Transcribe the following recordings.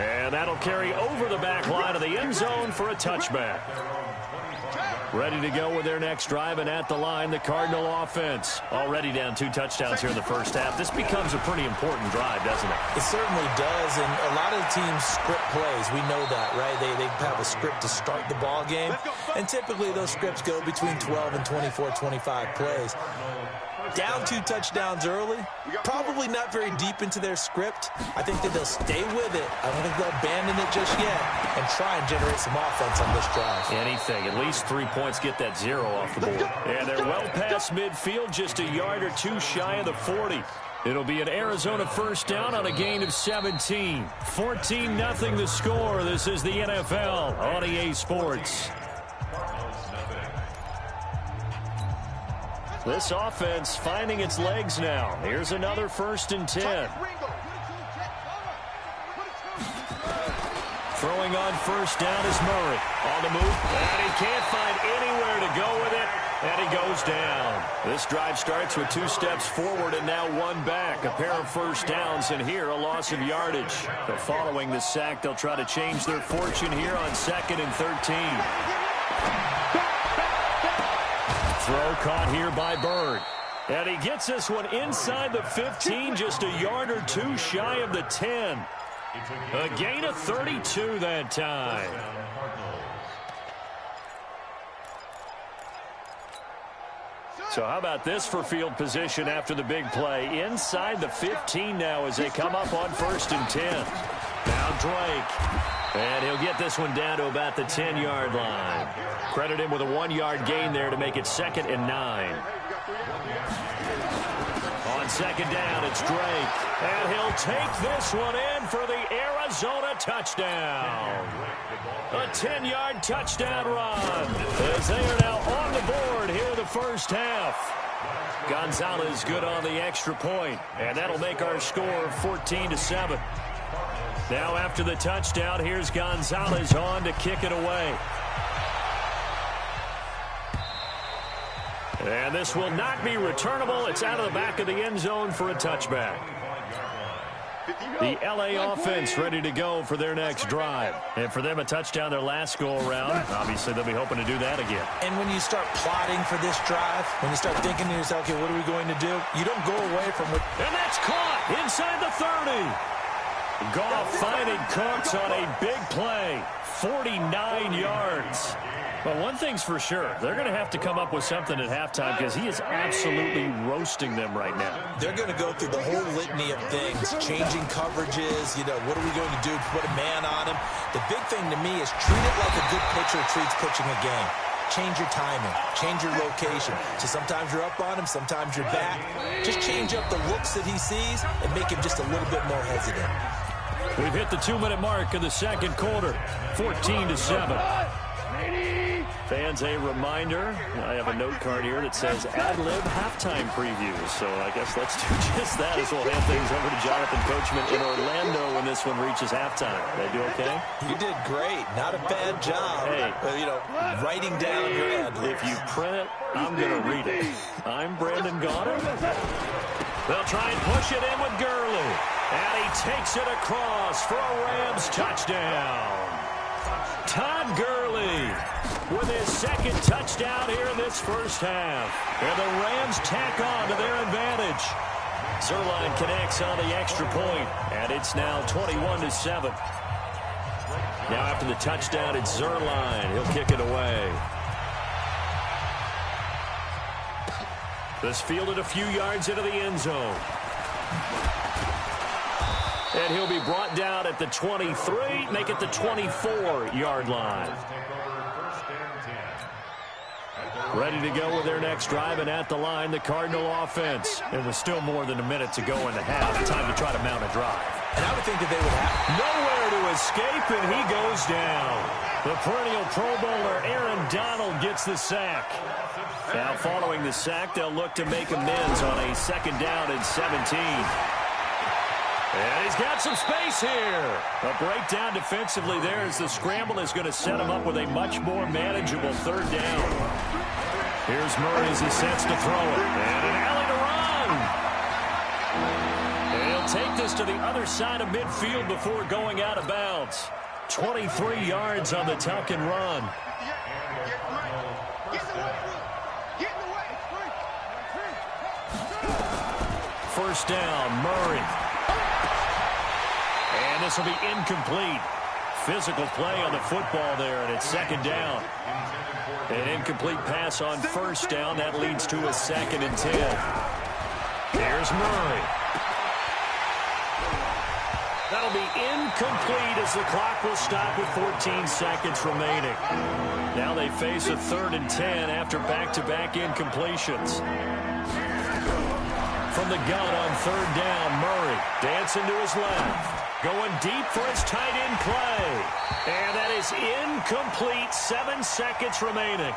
And that'll carry over the back line of the end zone for a touchback. Ready to go with their next drive, and at the line, the Cardinal offense. Already down 2 touchdowns here in the first half. This becomes a pretty important drive, doesn't it? It certainly does, and a lot of the teams script plays. We know that, right? They have a script to start the ball game, and typically those scripts go between 12 and 24, 25 plays. Down 2 touchdowns early, probably not very deep into their script. I think that they'll stay with it. I don't think they'll abandon it just yet and try and generate some offense on this drive. Anything. At least 3 points, get that 0 off the board. And they're well past midfield, just a yard or 2 shy of the 40. It'll be an Arizona first down on a gain of 17. 14-0 the score. This is the NFL on EA Sports. This offense finding its legs now. Here's another 1st and 10. Throwing on first down is Murray. On the move, and he can't find anywhere to go with it, and he goes down. This drive starts with 2 steps forward and now 1 back. A pair of first downs, and here a loss of yardage. But following the sack, they'll try to change their fortune here on 2nd and 13. Throw caught here by Bird. And he gets this one inside the 15, just a yard or 2 shy of the 10. A gain of 32 that time. So how about this for field position after the big play? Inside the 15 now as they come up on 1st and 10. Now Drake. And he'll get this one down to about the 10-yard line. Credit him with a 1-yard gain there to make it 2nd and 9. On 2nd down, it's Drake. And he'll take this one in for the Arizona touchdown. A 10-yard touchdown run as they are now on the board here in the first half. Gonzalez good on the extra point, and that'll make our score 14-7. Now after the touchdown, here's Gonzalez on to kick it away. And this will not be returnable. It's out of the back of the end zone for a touchback. The LA offense ready to go for their next drive. And for them, a touchdown their last go-around. Obviously, they'll be hoping to do that again. And when you start plotting for this drive, when you start thinking to yourself, okay, what are we going to do? You don't go away from what... And that's caught inside the 30. Goff finding Cooks on a big play. 49 yards. But one thing's for sure, they're going to have to come up with something at halftime because he is absolutely roasting them right now. They're going to go through the whole litany of things, changing coverages, what are we going to do to put a man on him? The big thing to me is treat it like a good pitcher treats pitching a game. Change your timing, change your location. So sometimes you're up on him, sometimes you're back. Just change up the looks that he sees and make him just a little bit more hesitant. We've hit the 2-minute mark of the second quarter, 14-7. Fans, a reminder, I have a note card here that says ad-lib halftime previews. So I guess let's do just that as we'll hand things over to Jonathan Coachman in Orlando when this one reaches halftime. Did I do okay? You did great. Not a bad job. Hey, writing down your ad-libs. If you print it, I'm going to read it. I'm Brandon Gaudin. They'll try and push it in with Gurley. And he takes it across for a Rams touchdown. Todd Gurley with his 2nd touchdown here in this first half. And the Rams tack on to their advantage. Zuerlein connects on the extra point, and it's now 21-7. Now after the touchdown, it's Zuerlein. He'll kick it away. This fielded a few yards into the end zone. And he'll be brought down at the 23, make it the 24-yard line. Ready to go with their next drive, and at the line, the Cardinal offense. And with still more than a minute to go in the half, time to try to mount a drive. And I would think that they would have nowhere to escape, and he goes down. The perennial Pro Bowler Aaron Donald gets the sack. Now following the sack, they'll look to make amends on a 2nd down and 17. And he's got some space here. A breakdown defensively there as the scramble is going to set him up with a much more manageable 3rd down. Here's Murray as he sets to throw it. And an alley to run. He'll take this to the other side of midfield before going out of bounds. 23 yards on the tuck and run. First down, Murray. And this will be incomplete. Physical play on the football there, and it's second down. An incomplete pass on first down. That leads to a 2nd and 10. Here's Murray. That'll be incomplete as the clock will stop with 14 seconds remaining. Now they face a 3rd and 10 after back-to-back incompletions. From the gun on 3rd down, Murray dancing to his left. Going deep for his tight end play. And that is incomplete. 7 seconds remaining.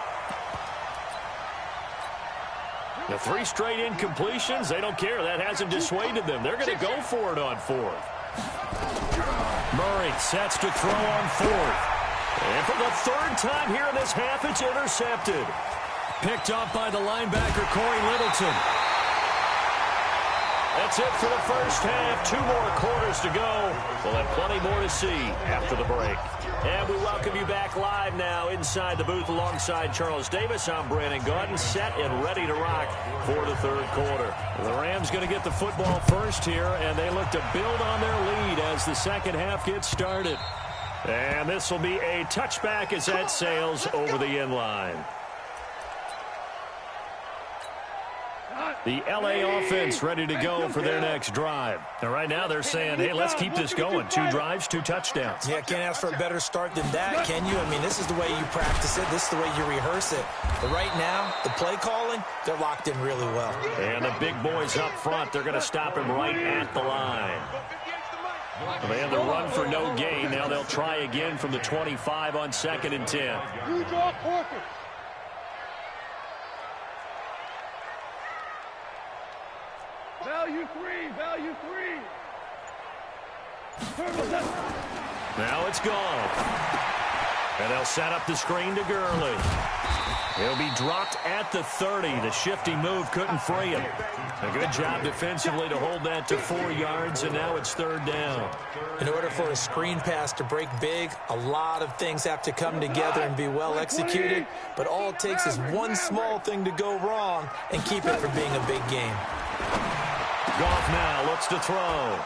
The 3 straight incompletions, they don't care. That hasn't dissuaded them. They're going to go for it on 4th. Murray sets to throw on 4th. And for the 3rd time here in this half, it's intercepted. Picked off by the linebacker, Corey Littleton. That's it for the first half. 2 more quarters to go. We'll have plenty more to see after the break. And we welcome you back live now inside the booth alongside Charles Davis. I'm Brandon Gaudin, set and ready to rock for the 3rd quarter. The Rams going to get the football first here, and they look to build on their lead as the second half gets started. And this will be a touchback as that sails over the end line. The L.A. offense ready to go for their next drive. And right now they're saying, hey, let's keep this going. 2 drives, 2 touchdowns. Yeah, can't ask for a better start than that, can you? I mean, this is the way you practice it. This is the way you rehearse it. But right now, the play calling, they're locked in really well. And the big boys up front, they're going to stop him right at the line. They had the run for no gain. Now they'll try again from the 25 on 2nd and 10. Value 3, value 3. Now it's gone. And they'll set up the screen to Gurley. He'll be dropped at the 30. The shifty move couldn't free him. A good job defensively to hold that to 4 yards, and now it's 3rd down. In order for a screen pass to break big, a lot of things have to come together and be well executed, but all it takes is one small thing to go wrong and keep it from being a big game. Goff now looks to throw.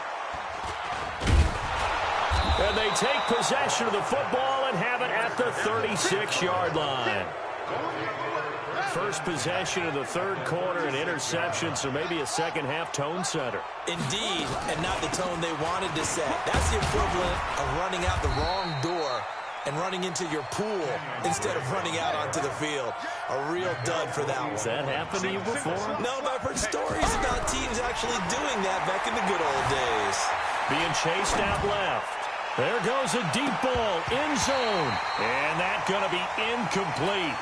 And they take possession of the football and have it at the 36-yard line. First possession of the 3rd quarter, an interception, so maybe a second-half tone setter. Indeed, and not the tone they wanted to set. That's the equivalent of running out the wrong door and running into your pool instead of running out onto the field. A real dud for that one. Has that happened to you before? No, but I've heard stories about teams actually doing that back in the good old days. Being chased out left. There goes a deep ball, end zone. And that's going to be incomplete.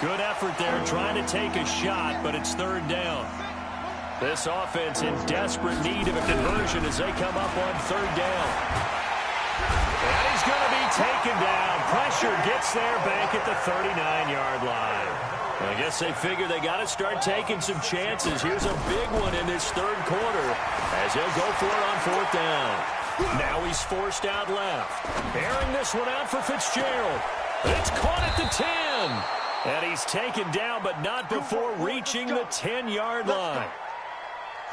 Good effort there trying to take a shot, but it's 3rd down. This offense in desperate need of a conversion as they come up on 3rd down. And he's going to be taken down. Pressure gets there back at the 39-yard line. I guess they figure they got to start taking some chances. Here's a big one in this 3rd quarter as they'll go for it on 4th down. Now he's forced out left. Airing this one out for Fitzgerald. It's caught at the 10. And he's taken down, but not before reaching the 10-yard line.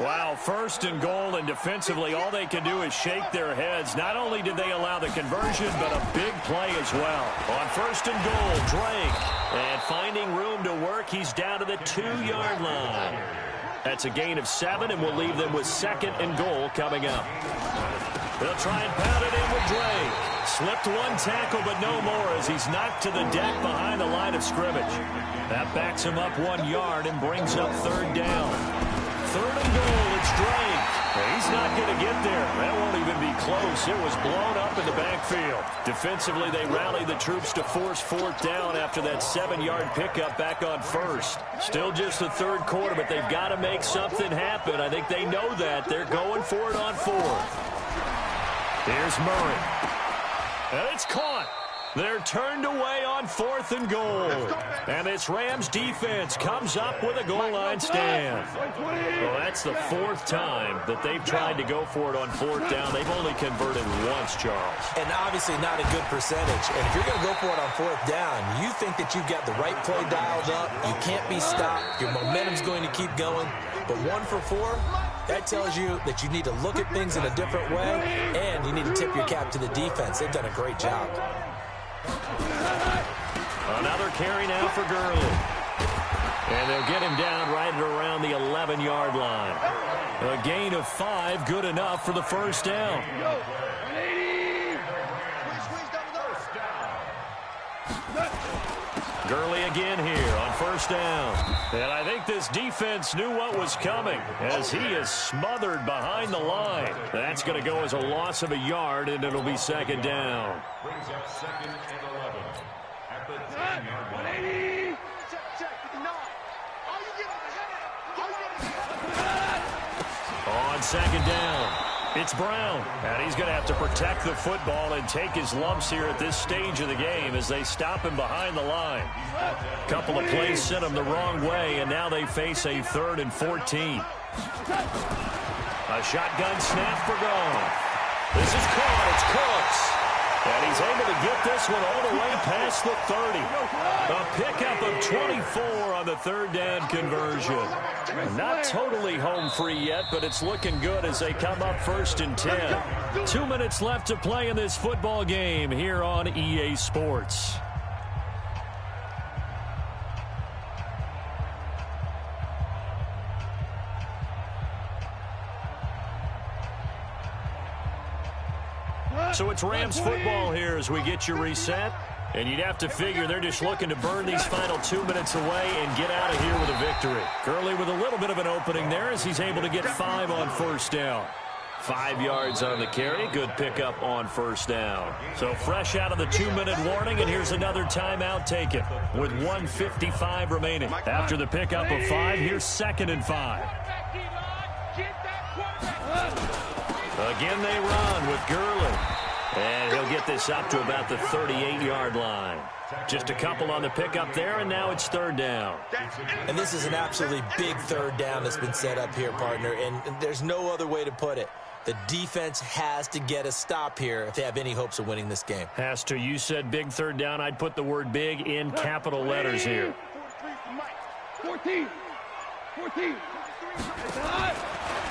Wow, 1st and goal, and defensively all they can do is shake their heads. Not only did they allow the conversion, but a big play as well. On 1st and goal, Drake. And finding room to work, he's down to the 2-yard line. That's a gain of 7, and we'll leave them with 2nd and goal coming up. They'll try and pound it in with Drake. Slipped one tackle, but no more as he's knocked to the deck behind the line of scrimmage. That backs him up 1 yard and brings up 3rd down. 3rd and goal, it's Drake. He's not going to get there. That won't even be close. It was blown up in the backfield. Defensively, they rallied the troops to force 4th down after that 7-yard pickup back on 1st. Still just the 3rd quarter, but they've got to make something happen. I think they know that. They're going for it on 4th. Here's Murray. And it's caught. They're turned away on 4th and goal. And this Rams defense comes up with a goal line stand. Well, that's the 4th time that they've tried to go for it on 4th down. They've only converted once, Charles. And obviously not a good percentage. And if you're going to go for it on 4th down, you think that you've got the right play dialed up. You can't be stopped. Your momentum's going to keep going. But 1 for 4, that tells you that you need to look at things in a different way, and you need to tip your cap to the defense. They've done a great job. Another carry now for Gurley. And they'll get him down right at around the 11-yard line. A gain of 5, good enough for the first down. Gurley again here on first down. And I think this defense knew what was coming as he is smothered behind the line. That's going to go as a loss of a yard, and it'll be second down. Brings up 2nd and 11 at the 10-yard line. On second down, it's Brown. And he's going to have to protect the football and take his lumps here at this stage of the game as they stop him behind the line. A couple of plays sent him the wrong way, and now they face a 3rd and 14. A shotgun snap for Goff. This is caught. It's Cooks. And he's able to get this one all the way past the 30. A pickup of 24 on the 3rd down conversion. Not totally home free yet, but it's looking good as they come up 1st and 10. 2 minutes left to play in this football game here on EA Sports. So it's Rams football here as we get you reset. And you'd have to figure they're just looking to burn these final 2 minutes away and get out of here with a victory. Gurley with a little bit of an opening there as he's able to get 5 on first down. 5 yards on the carry. Good pickup on first down. So fresh out of the 2-minute warning, and here's another timeout taken with 1:55 remaining. After the pickup of 5, here's 2nd and 5. Again they run with Gurley. And he'll get this up to about the 38-yard line. Just a couple on the pickup there, and now it's 3rd down. And this is an absolutely big 3rd down that's been set up here, partner, and there's no other way to put it. The defense has to get a stop here if they have any hopes of winning this game. Has to. You said big 3rd down. I'd put the word big in capital letters here. 14.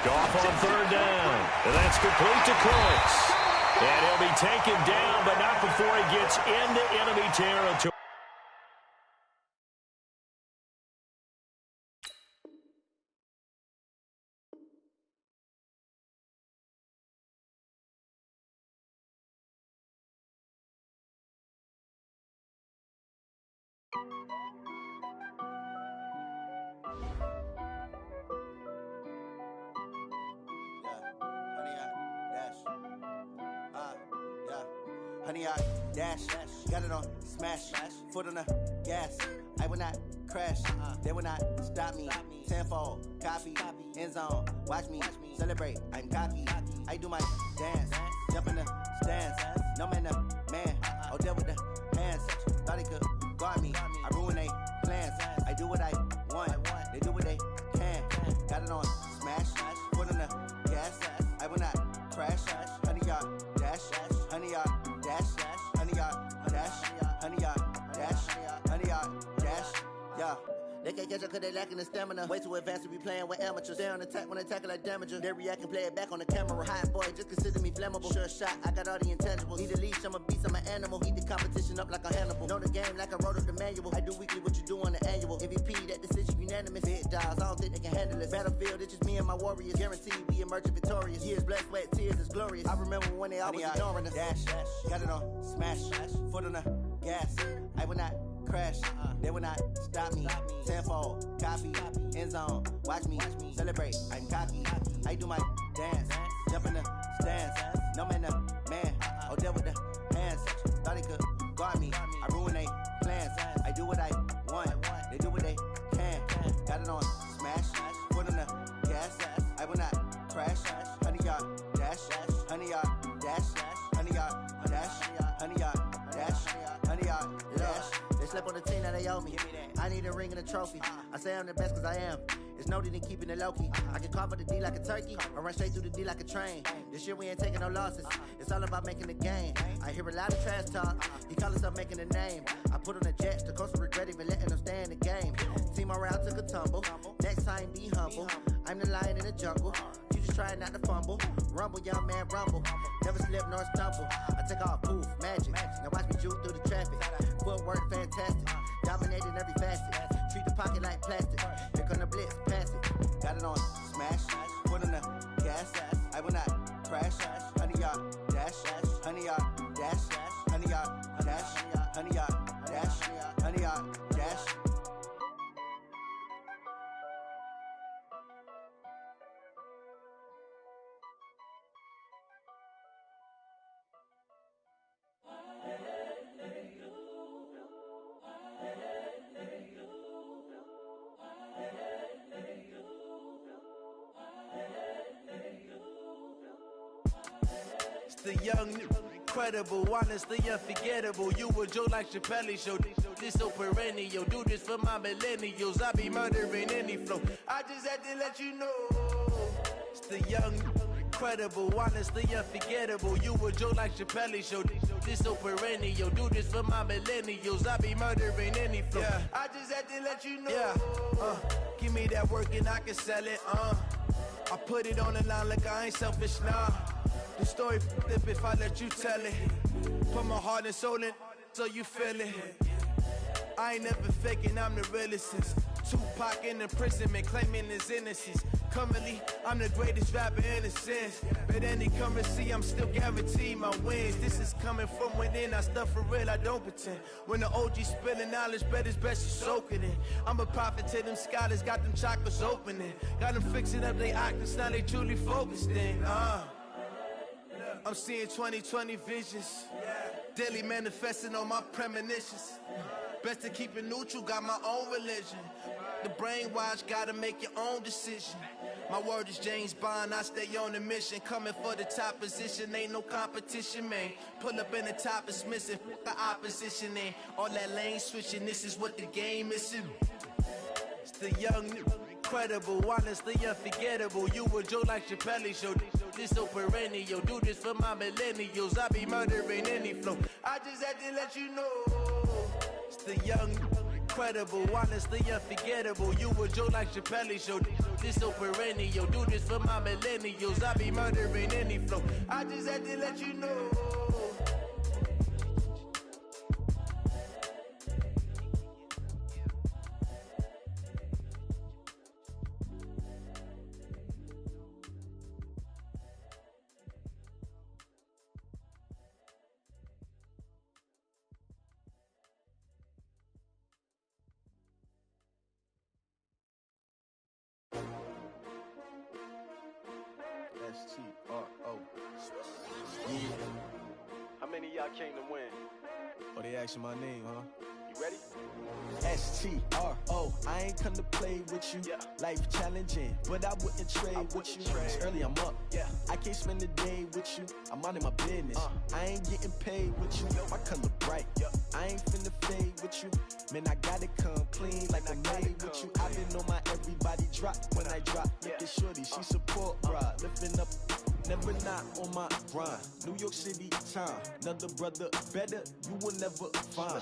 Goff on 3rd down. And that's complete to Cooks. And he'll be taken down, but not before he gets into enemy territory. Honey, I dash, got it on smash, foot on the gas. I will not crash, they will not stop me. Tenfold, copy, end zone, watch me celebrate. I'm cocky, I do my dance, jump in the stands. No man, oh, deal with the hands. Thought he could guard me, I ruin they plans. I do what I want, they do what they can. Got it on smash, foot on the gas. I will not crash, honey, y'all dash, honey, y'all dash, honey, y'all dash, honey, y'all dash, honey, y'all dash, yeah. They can't catch up cause they lacking the stamina. Way too advanced to be playing with amateurs. Stay on attack when they tackle like damager. They react and play it back on the camera. Hot boy, just consider me flammable. Sure shot, I got all the intangibles. Need a leash, I'm a beast, I'm an animal. Heat the competition up like a Hannibal. Know the game like I wrote up the manual. I do weekly what you do on the annual. MVP, that decision unanimous. Hit dials, I don't think they can handle it. Battlefield, it's just me and my warriors. Guaranteed we emerge victorious. Years, blood, sweat, tears, is glorious. I remember when they always ignoring us. Dash, got it on smash, foot on the gas. I will not crash, they will not stop me. Tenfold, copy, end zone, watch me celebrate. I'm cocky, I do my dance, jump in the stands. No man, oh, deal with the hands. Thought he could guard me, I ruin they plans. I do what I want, they do what they can. Got it on smash, foot on the gas. I will not crash, honey, y'all dash, honey, y'all dash, honey, y'all dash, honey, y'all dash, owe me. I need a ring and a trophy. I say I'm the best cause I am. It's no need in keeping it low-key. I can carve up the D like a turkey or run straight through the D like a train. This year we ain't taking no losses. It's all about making the game. I hear a lot of trash talk. He call himself making a name. I put on the Jets. The coach will regret even letting them stay in the game. Team around took a tumble. Next time be humble. I'm the lion in the jungle. You just trying not to fumble. Rumble, young man, rumble. Never slip nor stumble. I take off, poof, magic. Now watch me juke through the traffic. Footwork fantastic. Dominating every facet. Treat the pocket like plastic. Here come the blitz, pass it. Got it on smash. Foot on the gas. I will not crash. 100-yard dash. 100-yard dash. 100-yard dash. 100-yard dash. 100-yard dash. The young, incredible, honestly unforgettable. You a Joe like Chappelle show. This so perennial. Do this for my millennials. I be murdering any flow. I just had to let you know. It's the young, incredible, honestly unforgettable. You a Joe like Chappelle show. This so perennial. Do this for my millennials. I be murdering any flow. Yeah. I just had to let you know. Yeah. Give me that work and I can sell it. I put it on the line like I ain't selfish, nah. The story flip if I let you tell it. Put my heart and soul in so you feel it. I ain't never faking, I'm the realest since Tupac in imprisonment, claiming his innocence. Currently, I'm the greatest rapper in a sense. But any currency, I'm still guaranteed my wins. This is coming from within, I stuff for real, I don't pretend. When the OG spilling knowledge, bet it's best you soak it in. I'm a prophet to them scholars, got them chakras opening. Got them fixing up they octaves, now they truly focused in. I'm seeing 2020 visions. Daily manifesting on my premonitions. Best to keep it neutral, got my own religion. The brainwash, gotta make your own decision. My word is James Bond, I stay on the mission. Coming for the top position, ain't no competition, man. Pull up in the top, it's missing, the opposition ain't. All that lane switching, this is what the game is. It's the young, incredible, honestly unforgettable. You a Joe like Chappelle show. This so perennial. Do this for my millennials. I be murdering any flow. I just had to let you know. It's the young, incredible, honestly unforgettable. You a Joe like Chappelle show. This so perennial. Do this for my millennials. I be murdering any flow. I just had to let you know. S-T-R-O. Yeah. How many of y'all came to win? Oh, they asking my name, huh? You ready? S-T-R-O. I ain't come to play with you. Yeah. Life challenging, but I wouldn't trade with you. It's early, I'm up. Yeah. I can't spend the day with you. I'm minding my business. I ain't getting paid with you. My color bright. I ain't finna fade with you. Man, I gotta come clean like I'm made with you. I've been on my everybody drop when I drop. Look at shorty, she support bra. Lifting up, never not on my grind. New York City time, another brother better, you will never find.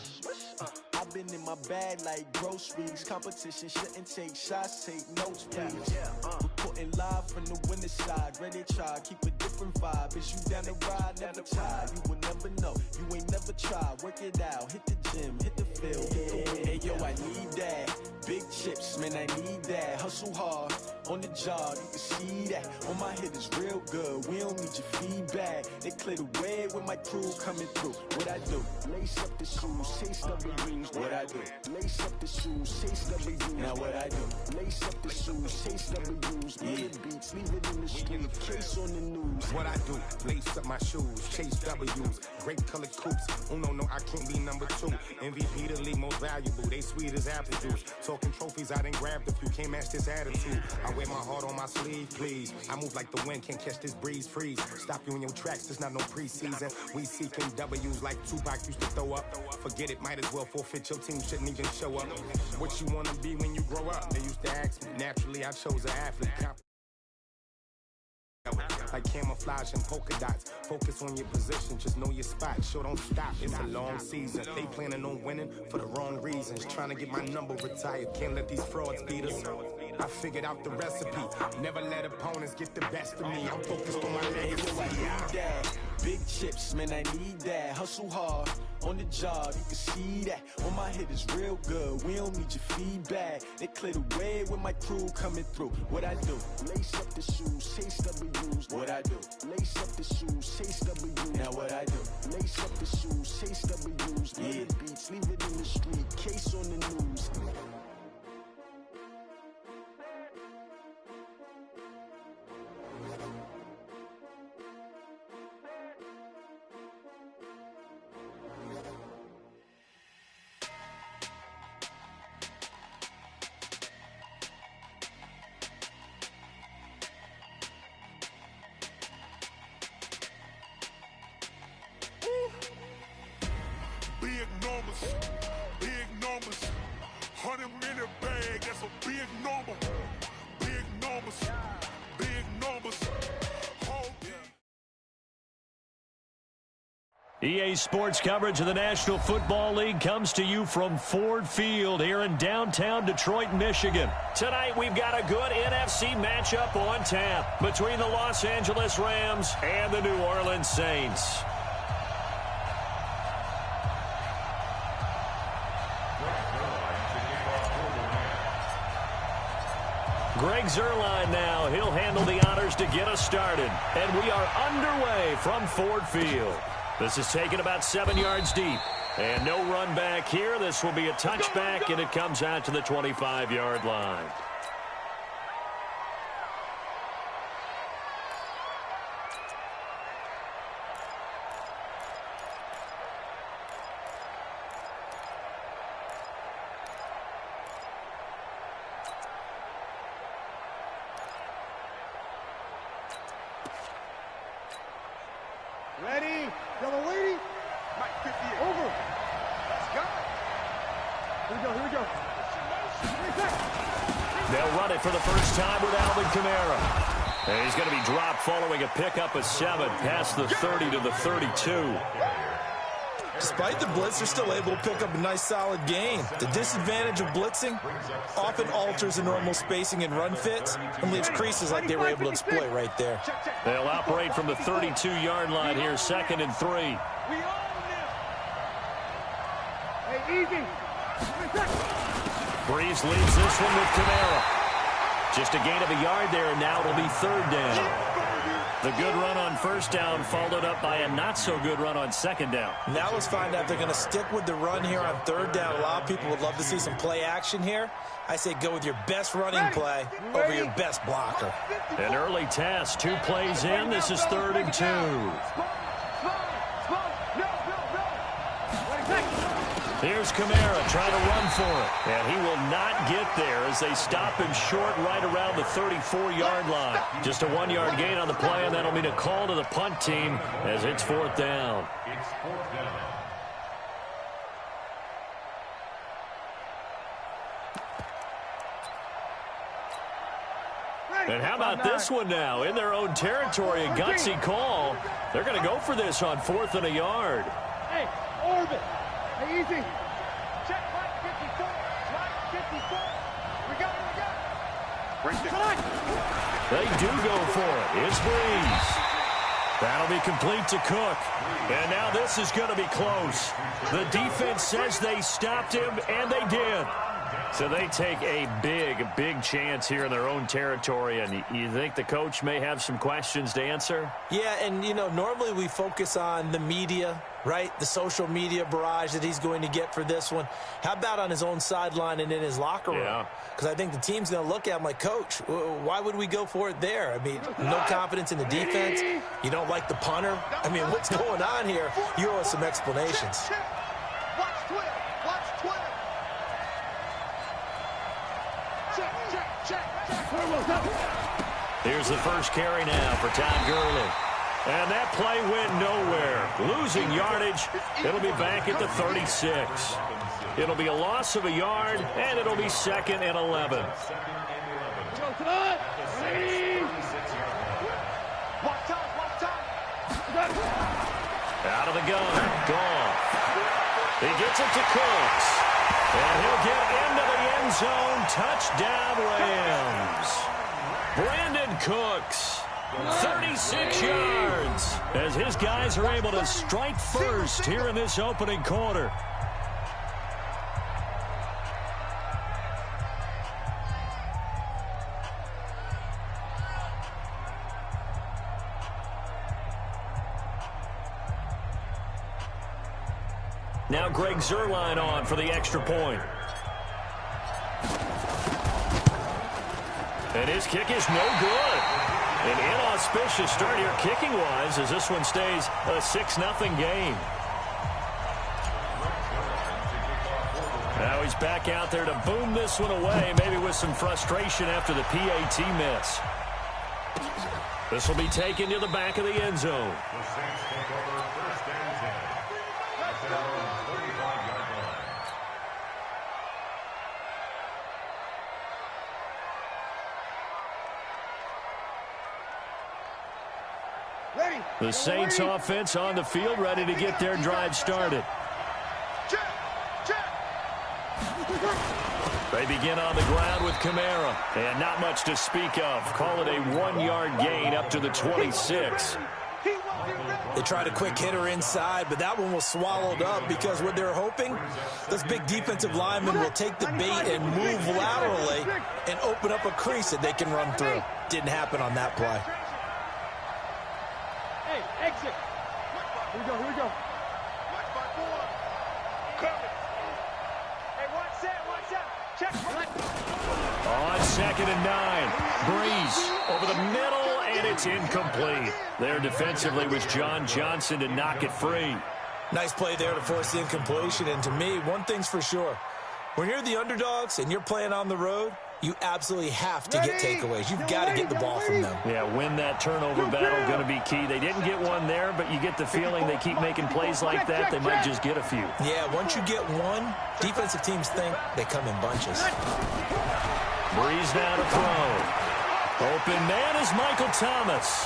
I've been in my bag like groceries. Competition shouldn't take shots, take notes, please. Reporting live from the winter side. Ready to try, keep a different vibe. Is you down the ride, never tired. You will never know, you ain't never tried. Work it out, hit the gym, hit the field. Hey yo, I need that. Big chips, man, I need that. Hustle hard, on the job, you can see that. On my head is real good, we don't need your feedback. They clear the way with my crew coming through. What I do? Lace up the shoes, chase W's. What I do? Lace up the shoes, chase W's. Now what I do? Lace up the shoes, chase W's. Yeah. Beats, leave it in the the street, case on the news. What I do, lace up my shoes, chase W's, great colored coops. Oh no, I can't be number 2. MVP the league most valuable, they sweet as apple juice. Talking trophies, I done grabbed a few, can't match this attitude. I wear my heart on my sleeve, please. I move like the wind, can't catch this breeze, freeze. Stop you in your tracks, there's not no preseason. We seeking W's like Tupac used to throw up. Forget it, might as well forfeit, your team shouldn't even show up. What you wanna be when you grow up? They used to ask me, naturally I chose an athlete. Like camouflage and polka dots. Focus on your position, just know your spot. Sure, don't stop, it's a long season. They planning on winning for the wrong reasons. Trying to get my number retired, can't let these frauds beat us. I figured out the recipe, never let opponents get the best of me. I'm focused on my legacy. I need that. Big chips, man, I need that. Hustle hard, on the job, you can see that. On my head is real good, we don't need your feedback. They clear the way with my crew coming through. What I do? Lace up the shoes, chase W's. What I do? Lace up the shoes, chase W's. Now what I do? Lace up the shoes, chase W's. Yeah. The beats, leave it in the street, case on the news. Big numbers, 100 minute bag, that's a big number. Big numbers, big numbers. EA Sports coverage of the National Football League comes to you from Ford Field here in downtown Detroit, Michigan. Tonight we've got a good NFC matchup on tap between the Los Angeles Rams and the New Orleans Saints. Greg Zuerlein now. He'll handle the honors to get us started. And we are underway from Ford Field. This is taken about 7 yards deep. And no run back here. This will be a touchback, and it comes out to the 25-yard line. Ready? Yellow lady. Mike 58. Over. Let's go. Here we go. They'll run it for the first time with Alvin Kamara. And he's going to be dropped following a pickup of 7 past the 30 to the 32. Despite the blitz, they're still able to pick up a nice solid gain. The disadvantage of blitzing often alters the normal spacing and run fits and leaves creases like they were able to exploit right there. They'll operate from the 32-yard line here, 2nd and 3. Hey, easy. Breeze leads this one with Kamara. Just a gain of a yard there, and now it'll be 3rd down. The good run on 1st down followed up by a not-so-good run on 2nd down. Now let's find out if they're going to stick with the run here on 3rd down. A lot of people would love to see some play action here. I say go with your best running play over your best blocker. An early test, 2 plays in. This is 3rd and 2. Here's Kamara trying to run for it. And he will not get there as they stop him short right around the 34-yard line. Just a 1-yard gain on the play, and that'll mean a call to the punt team as it's 4th down. It's 4th down. And how about this one now? In their own territory, a gutsy call. They're going to go for this on 4th and a yard. Hey, orbit. Hey, easy. Check right 54. Right 54. We got it. They do go for it. It's Breeze. That'll be complete to Cook. And now this is going to be close. The defense says they stopped him, and they did. So they take a big chance here in their own territory, and you think the coach may have some questions to answer? Yeah, and, you know, normally we focus on the media, right? The social media barrage that he's going to get for this one. How about on his own sideline and in his locker room? Yeah. Because I think the team's going to look at him like, Coach, why would we go for it there? I mean, no confidence in the defense. You don't like the punter. I mean, what's going on here? You owe us some explanations. Watch 12. Watch 12. Check. Here's the first carry now for Todd Gurley. And that play went nowhere. Losing yardage. It'll be back at the 36. It'll be a loss of a yard, and it'll be 2nd and 11. Out of the gun. Gone. He gets it to Cooks. And he'll get into the end zone. Touchdown, Rams. Brandon Cooks, 36 yards, as his guys are able to strike first here in this opening quarter. Now Greg Zuerlein on for the extra point. And his kick is no good. An inauspicious start here kicking-wise as this one stays a 6-0 game. Now he's back out there to boom this one away, maybe with some frustration after the PAT miss. This will be taken to the back of the end zone. The Saints take over 1st and 10. At their own 35-yard line. The Saints offense on the field, ready to get their drive started. They begin on the ground with Kamara. And not much to speak of. Call it a 1-yard gain up to the 26. They tried a quick hitter inside, but that one was swallowed up because what they're hoping, those big defensive linemen will take the bait and move laterally and open up a crease that they can run through. Didn't happen on that play. Hey, exit. Here we go. Watch my boy. Coming. Hey, watch that. Check. On 2nd and 9. Breeze over the middle, and it's incomplete. There defensively was John Johnson to knock it free. Nice play there to force the incompletion. And to me, one thing's for sure. When you're the underdogs and you're playing on the road, you absolutely have to get takeaways. You've got to get the ball from them. Yeah, win that turnover battle going to be key. They didn't get one there, but you get the feeling they keep making plays like that, they might just get a few. Yeah, once you get one, defensive teams think they come in bunches. Breeze now to throw. Open man is Michael Thomas.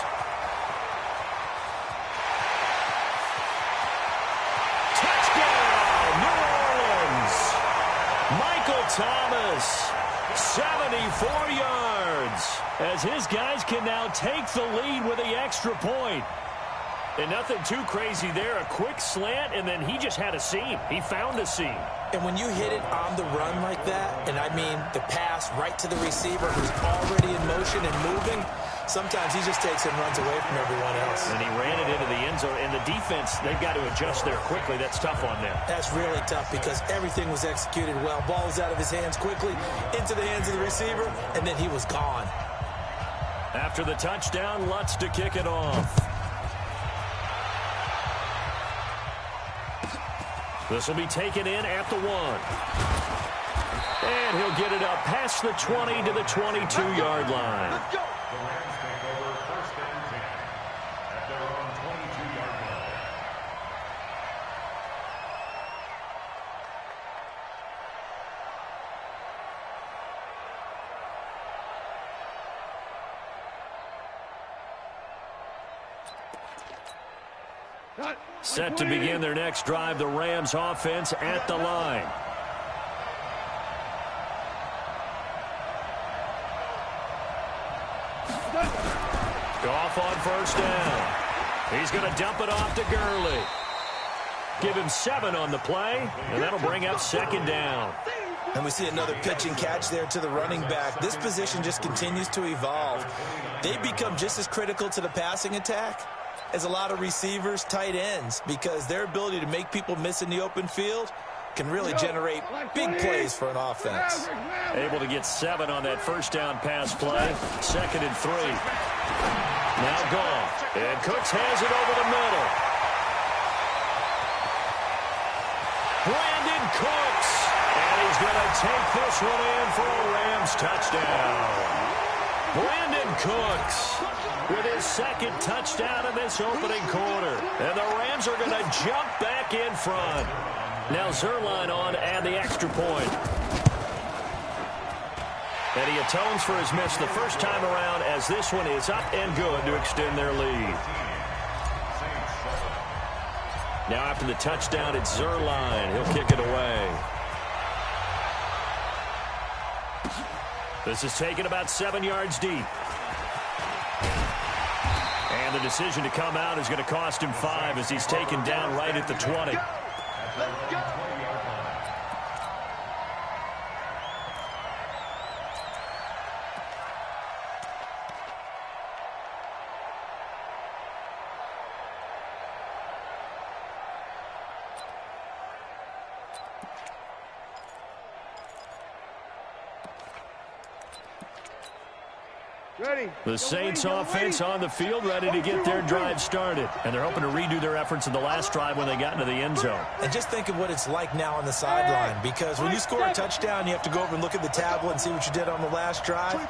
Touchdown, New Orleans. Michael Thomas. 74 yards as his guys can now take the lead with the extra point. And nothing too crazy there. A quick slant, and then he just had a seam. He found a seam. And when you hit it on the run like that, and I mean the pass right to the receiver who's already in motion and moving, sometimes he just takes and runs away from everyone else. And he ran it into the end zone. And the defense, they've got to adjust there quickly. That's tough on them. That's really tough because everything was executed well. Ball was out of his hands quickly, into the hands of the receiver, and then he was gone. After the touchdown, Lutz to kick it off. This will be taken in at the 1. And he'll get it up past the 20 to the 22-yard line. The Rams take over 1st and 10. At their own 22-yard line. Set to begin their next drive, the Rams offense at the line. Goff on 1st down. He's going to dump it off to Gurley. Give him 7 on the play, and that'll bring up 2nd down. And we see another pitch and catch there to the running back. This position just continues to evolve. They become just as critical to the passing attack as a lot of receivers, tight ends, because their ability to make people miss in the open field can really generate big plays for an offense. Able to get 7 on that first down pass play. 2nd and 3. Now gone. And Cooks has it over the middle. Brandon Cooks. And he's going to take this one in for a Rams touchdown. Brandon Cooks with his 2nd touchdown in this opening quarter. And the Rams are going to jump back in front. Now Zuerlein on to add the extra point. And he atones for his miss the first time around as this one is up and good to extend their lead. Now after the touchdown, it's Zuerlein. He'll kick it away. This is taken about 7 yards deep. And the decision to come out is going to cost him 5 as he's taken down right at the 20. Let's go! Ready. The Saints offense on the field, ready to get their drive started. And they're hoping to redo their efforts in the last drive when they got into the end zone. And just think of what it's like now on the sideline, because when you score a touchdown, you have to go over and look at the tablet and see what you did on the last drive.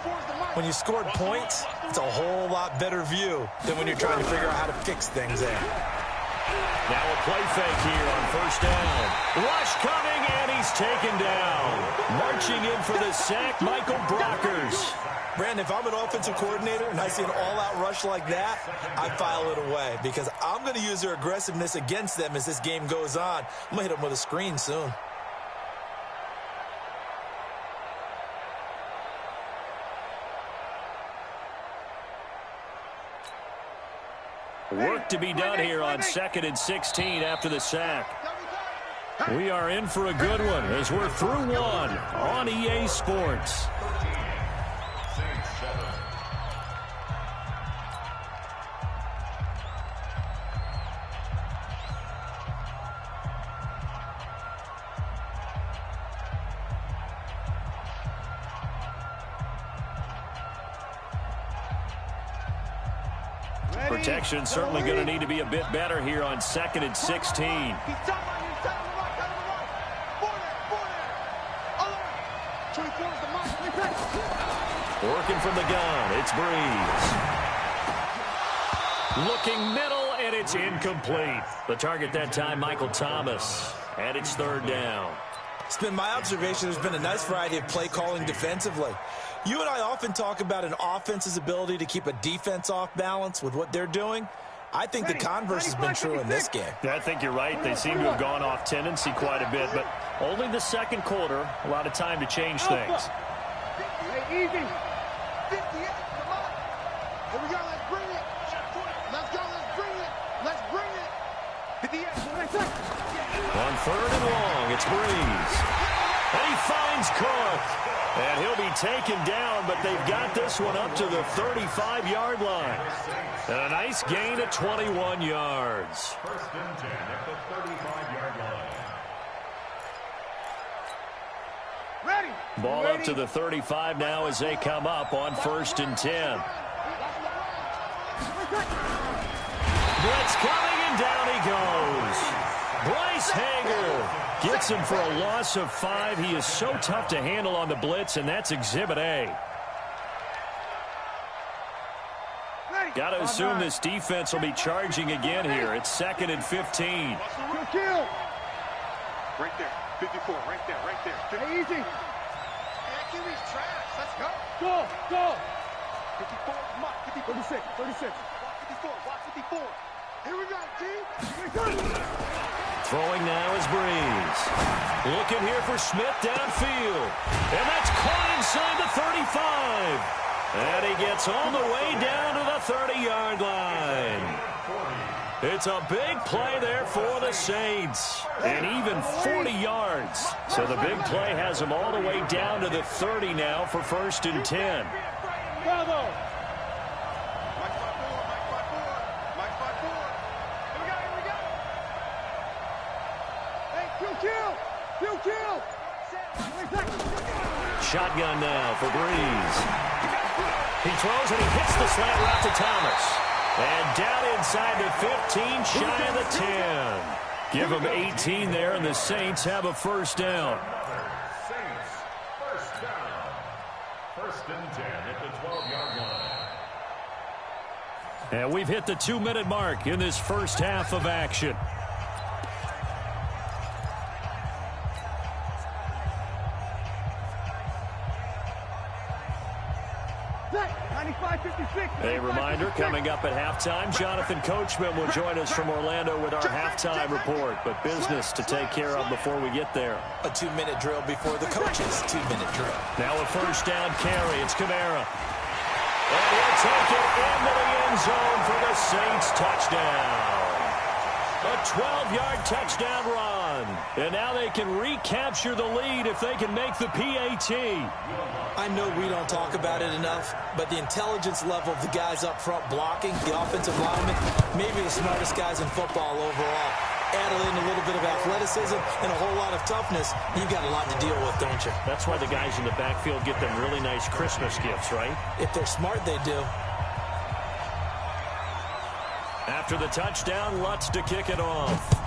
When you scored points, it's a whole lot better view than when you're trying to figure out how to fix things there. Now a play fake here on first down. Rush coming, and he's taken down. Marching in for the sack, Michael Brockers. Brandon, if I'm an offensive coordinator and I see an all-out rush like that, I file it away because I'm going to use their aggressiveness against them as this game goes on. I'm going to hit them with a screen soon. Work to be done here on 2nd and 16 after the sack. We are in for a good one as we're through one on EA Sports. Protection certainly going to need to be a bit better here on 2nd and 16. Working from the gun, it's Breeze. Looking middle, and it's incomplete. The target that time, Michael Thomas. And it's 3rd down. It's been my observation there's been a nice variety of play calling defensively. You and I often talk about an offense's ability to keep a defense off balance with what they're doing. I think the converse has been true in this game. Yeah, I think you're right. They seem to have gone off tendency quite a bit, but only the 2nd quarter, a lot of time to change things. Hey, easy. 58, come on. Here we go, let's bring it. Let's go, let's bring it. Let's bring it. 58, on 3rd and long, it's Breeze. And he finds Cook. And he'll be taken down, but they've got this one up to the 35-yard line. And a nice gain of 21 yards. 1st and 10 at the 35-yard line. ready. Ball up to the 35 now as they come up on 1st and 10. Blitz coming, and down he goes. Bryce Hager gets him for a loss of 5. He is so tough to handle on the blitz, and that's Exhibit A. Got to assume this defense will be charging again here. It's 2nd and 15. Kill. Right there. 54. Right there. Right there. Hey, easy. QB's trash. Let's go. Go. 54. Come on. 36. 36. Watch 54. Watch 54. Here we go, team. Throwing now is Breeze. Looking here for Smith downfield. And that's caught inside the 35. And he gets all the way down to the 30-yard line. It's a big play there for the Saints. And even 40 yards. So the big play has them all the way down to the 30 now for 1st and 10. Bravo. Shotgun now for Breeze. He throws and he hits the slant route to Thomas. And down inside the 15, shy of the 10. Give them 18 there, and the Saints have a first down. Saints, first down. 1st and 10 at the 12-yard line. And we've hit the 2-minute mark in this first half of action. A reminder, coming up at halftime, Jonathan Coachman will join us from Orlando with our halftime report. But business to take care of before we get there. A 2-minute drill before the coach's 2-minute drill. Now a first down carry. It's Kamara. And he'll take it into the end zone for the Saints touchdown. A 12-yard touchdown run. And now they can recapture the lead if they can make the PAT. I know we don't talk about it enough, but the intelligence level of the guys up front blocking, the offensive linemen, maybe the smartest guys in football overall. Add in a little bit of athleticism and a whole lot of toughness, you've got a lot to deal with, don't you? That's why the guys in the backfield get them really nice Christmas gifts, right? If they're smart, they do. After the touchdown, Lutz to kick it off.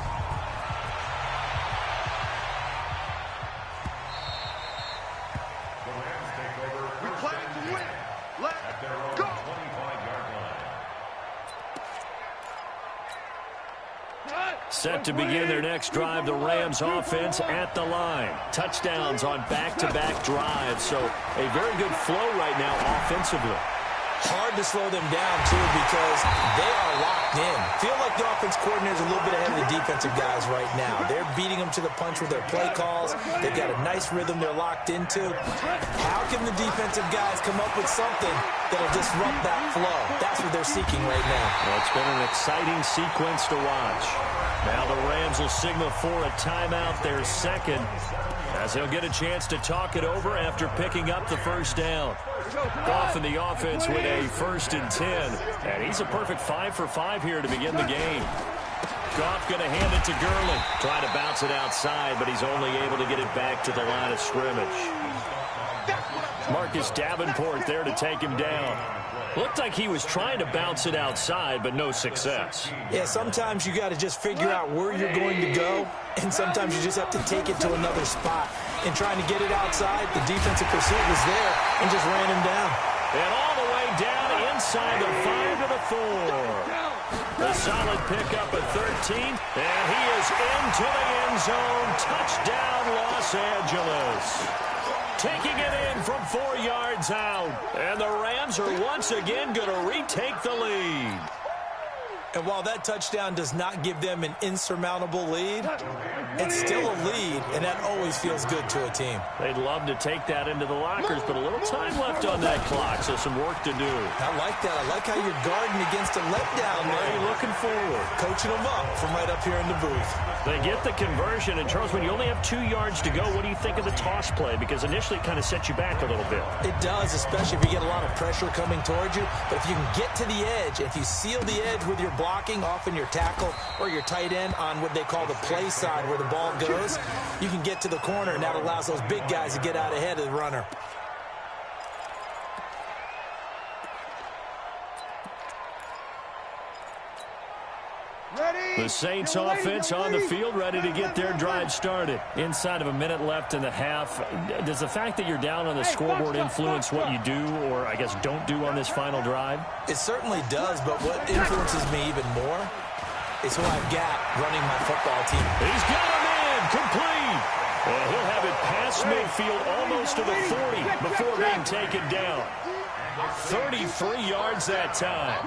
Set to begin their next drive, the Rams offense at the line. Touchdowns on back-to-back drives, so a very good flow right now offensively. Hard to slow them down, too, because they are locked in. Feel like the offense coordinator is a little bit ahead of the defensive guys right now. They're beating them to the punch with their play calls. They've got a nice rhythm they're locked into. How can the defensive guys come up with something that'll disrupt that flow? That's what they're seeking right now. Well, it's been an exciting sequence to watch. Now the Rams will signal for a timeout, their second, as they'll get a chance to talk it over after picking up the first down. Goff in the offense with a 1st and 10. And he's a perfect 5 for 5 here to begin the game. Goff going to hand it to Gurley. Trying to bounce it outside, but he's only able to get it back to the line of scrimmage. Marcus Davenport there to take him down. Looked like he was trying to bounce it outside, but no success. Yeah, sometimes you got to just figure out where you're going to go, and sometimes you just have to take it to another spot. And trying to get it outside, the defensive pursuit was there and just ran him down. And all the way down inside the 5 to the 4. A solid pickup at 13, and he is into the end zone. Touchdown, Los Angeles. Taking it in from 4 yards out. And the Rams are once again going to retake the lead. And while that touchdown does not give them an insurmountable lead, it's still a lead, and that always feels good to a team. They'd love to take that into the lockers, but a little time left on that clock, so some work to do. I like that. I like how you're guarding against a letdown there. You're looking forward. Coaching them up from right up here in the booth. They get the conversion, and Charles, when you only have 2 yards to go, what do you think of the toss play? Because initially it kind of sets you back a little bit. It does, especially if you get a lot of pressure coming towards you. But if you can get to the edge, if you seal the edge with your blocking, often your tackle or your tight end on what they call the play side where the ball goes, you can get to the corner, and that allows those big guys to get out ahead of the runner. The Saints offense on the field, ready to get their drive started. Inside of a minute left in the half. Does the fact that you're down on the scoreboard influence what you do, or I guess don't do on this final drive? It certainly does, but what influences me even more is who I've got running my football team. He's got him in, complete. And he'll have it past midfield almost to the 40 before being taken down. 33 yards that time.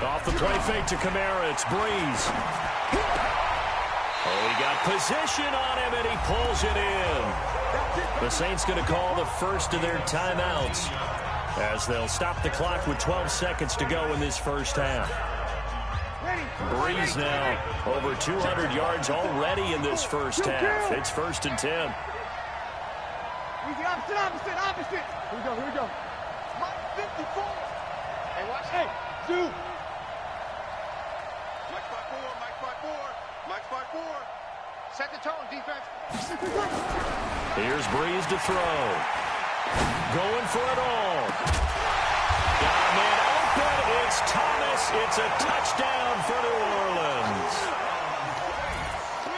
Off the play fake to Kamara, it's Breeze. Oh, he got position on him, and he pulls it in. The Saints going to call the first of their timeouts. as they'll stop the clock with 12 seconds to go in this first half. Breeze now over 200 yards already in this first half. It's 1st and 10. Easy, opposite. Here we go. Mike 54. Hey, watch. Hey, two. Mike 5-4. Set the tone, defense. Here's Breeze to throw. Going for it all. Got a man open. It's Thomas. It's a touchdown for New Orleans.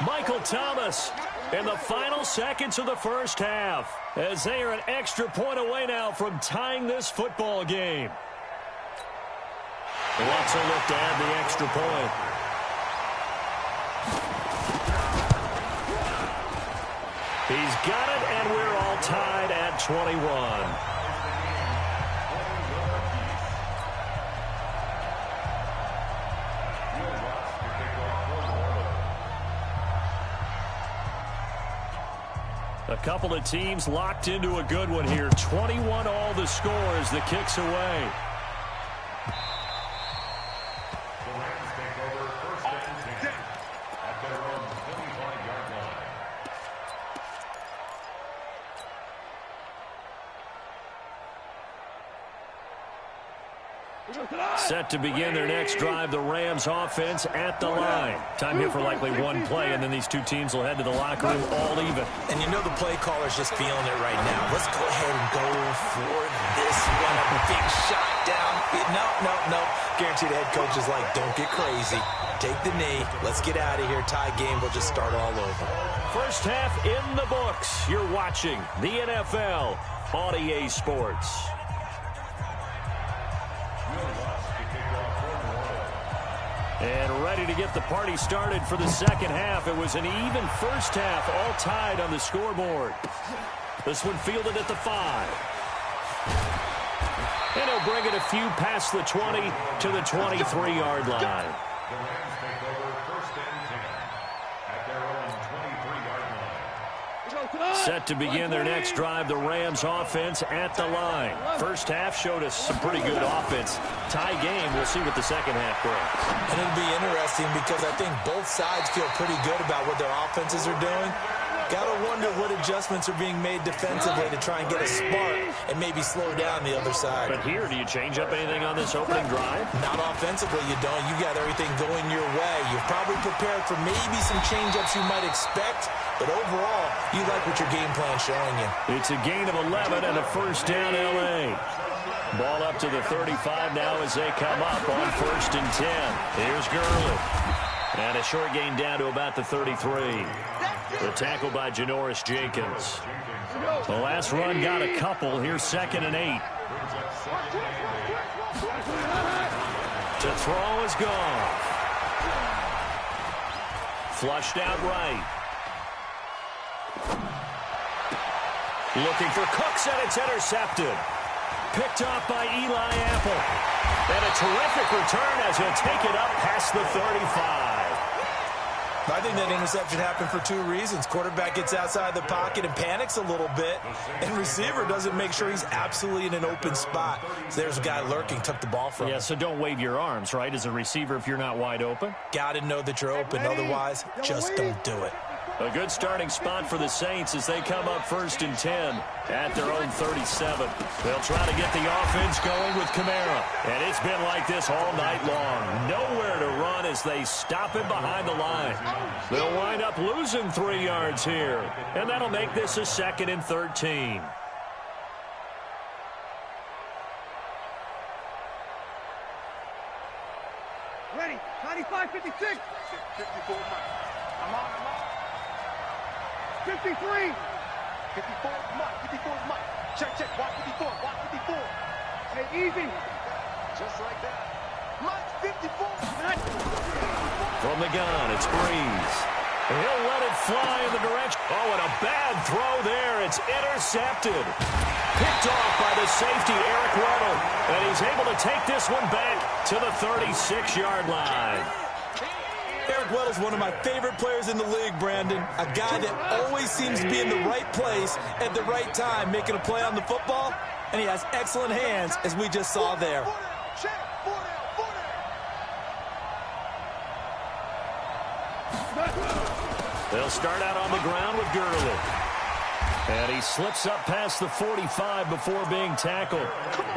Michael Thomas in the final seconds of the first half, as they are an extra point away now from tying this football game. Lots of look to add the extra point. He's got it, and we're all tied at 21. A couple of teams locked into a good one here. 21 all the score as the kick's away. The Rams take over 1st and 10 at their own 25-yard line. Set to begin their next drive, the Rams offense at the line. Time here for likely one play, and then these two teams will head to the locker room all even. And you know the play caller's just feeling it right now. Let's go ahead and go for this one. A big shot down. No. Guarantee the head coach is like, don't get crazy. Take the knee. Let's get out of here. Tie game. We'll just start all over. First half in the books. You're watching the NFL on EA Sports. And ready to get the party started for the second half. It was an even first half, all tied on the scoreboard. This one fielded at the 5. And he'll bring it a few past the 20 to the 23-yard line. The Rams take over 1st and 10 at their own 23-yard line. Set to begin their next drive, the Rams offense at the line. First half showed us some pretty good offense. Tie game, we'll see what the second half brings. And it'll be interesting because I think both sides feel pretty good about what their offenses are doing. Got to wonder what adjustments are being made defensively to try and get a spark and maybe slow down the other side. But here, do you change up anything on this opening drive? Not offensively, you don't. You got everything going your way. You've probably prepared for maybe some change-ups you might expect, but overall, you like what your game plan's showing you. It's a gain of 11 and a first down, L.A. Ball up to the 35 now as they come up on 1st and 10. Here's Gurley. And a short gain down to about the 33. The tackle by Janoris Jenkins. The last run got a couple. Here's 2nd and 8. To throw is gone. Flushed out right. Looking for Cooks, and it's intercepted. Picked off by Eli Apple. And a terrific return as he'll take it up past the 35. I think that interception happened for 2 reasons. Quarterback gets outside the pocket and panics a little bit, and receiver doesn't make sure he's absolutely in an open spot. So there's a guy lurking, took the ball from him. Yeah, so don't wave your arms, right, as a receiver if you're not wide open? Got to know that you're open. Otherwise, just don't do it. A good starting spot for the Saints as they come up 1st and 10 at their own 37. They'll try to get the offense going with Kamara. And it's been like this all night long. Nowhere to run as they stop him behind the line. They'll wind up losing 3 yards here. And that'll make this a 2nd and 13. Ready, 95, 56. 54, I'm on. 53. 54 is Mike. 54 is Mike. Check. Watch 54. Hey, easy. Just like that. Mike 54. From the gun, it's Breeze. And he'll let it fly in the direction. Oh, and a bad throw there. It's intercepted. Picked off by the safety, Eric Weddle. And he's able to take this one back to the 36-yard line. Eric Weddle's one of my favorite players in the league, Brandon. A guy that always seems to be in the right place at the right time, making a play on the football. And he has excellent hands, as we just saw there. They'll start out on the ground with Gurley. And he slips up past the 45 before being tackled.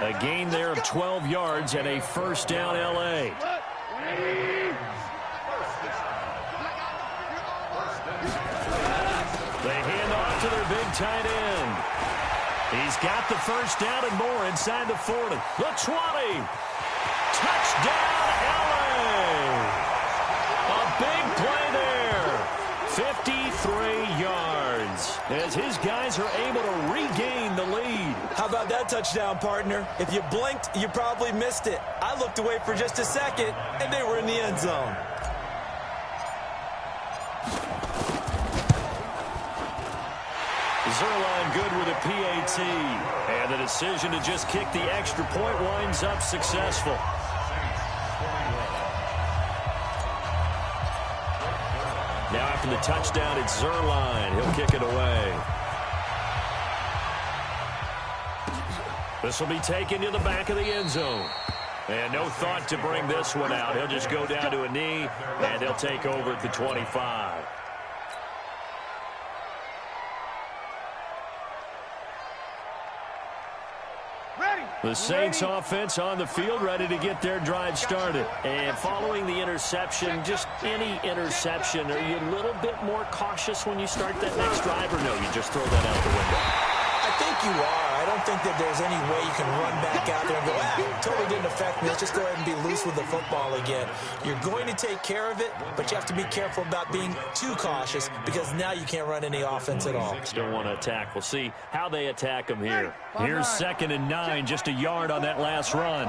A gain there of 12 yards and a first down L.A. They hand off to their big tight end. He's got the first down and more inside the 40. The 20. Touchdown, L.A. A big play there. 53 yards as his guys are able to regain the lead. How about that touchdown, partner? If you blinked, you probably missed it. I looked away for just a second, and they were in the end zone. Zuerlein good with a PAT. And the decision to just kick the extra point winds up successful. Now after the touchdown, it's Zuerlein. He'll kick it away. This will be taken to the back of the end zone. And no thought to bring this one out. He'll just go down to a knee, and they'll take over at the 25. The Saints offense on the field, ready to get their drive started. And following the interception, just any interception, are you a little bit more cautious when you start that next drive, or no, you just throw that out the window? I think you are. I don't think that there's any way you can run back out there and go, totally didn't affect me. Let's just go ahead and be loose with the football again. You're going to take care of it, but you have to be careful about being too cautious because now you can't run any offense at all. Still want to attack. We'll see how they attack them here. Here's 2nd and 9, just a yard on that last run.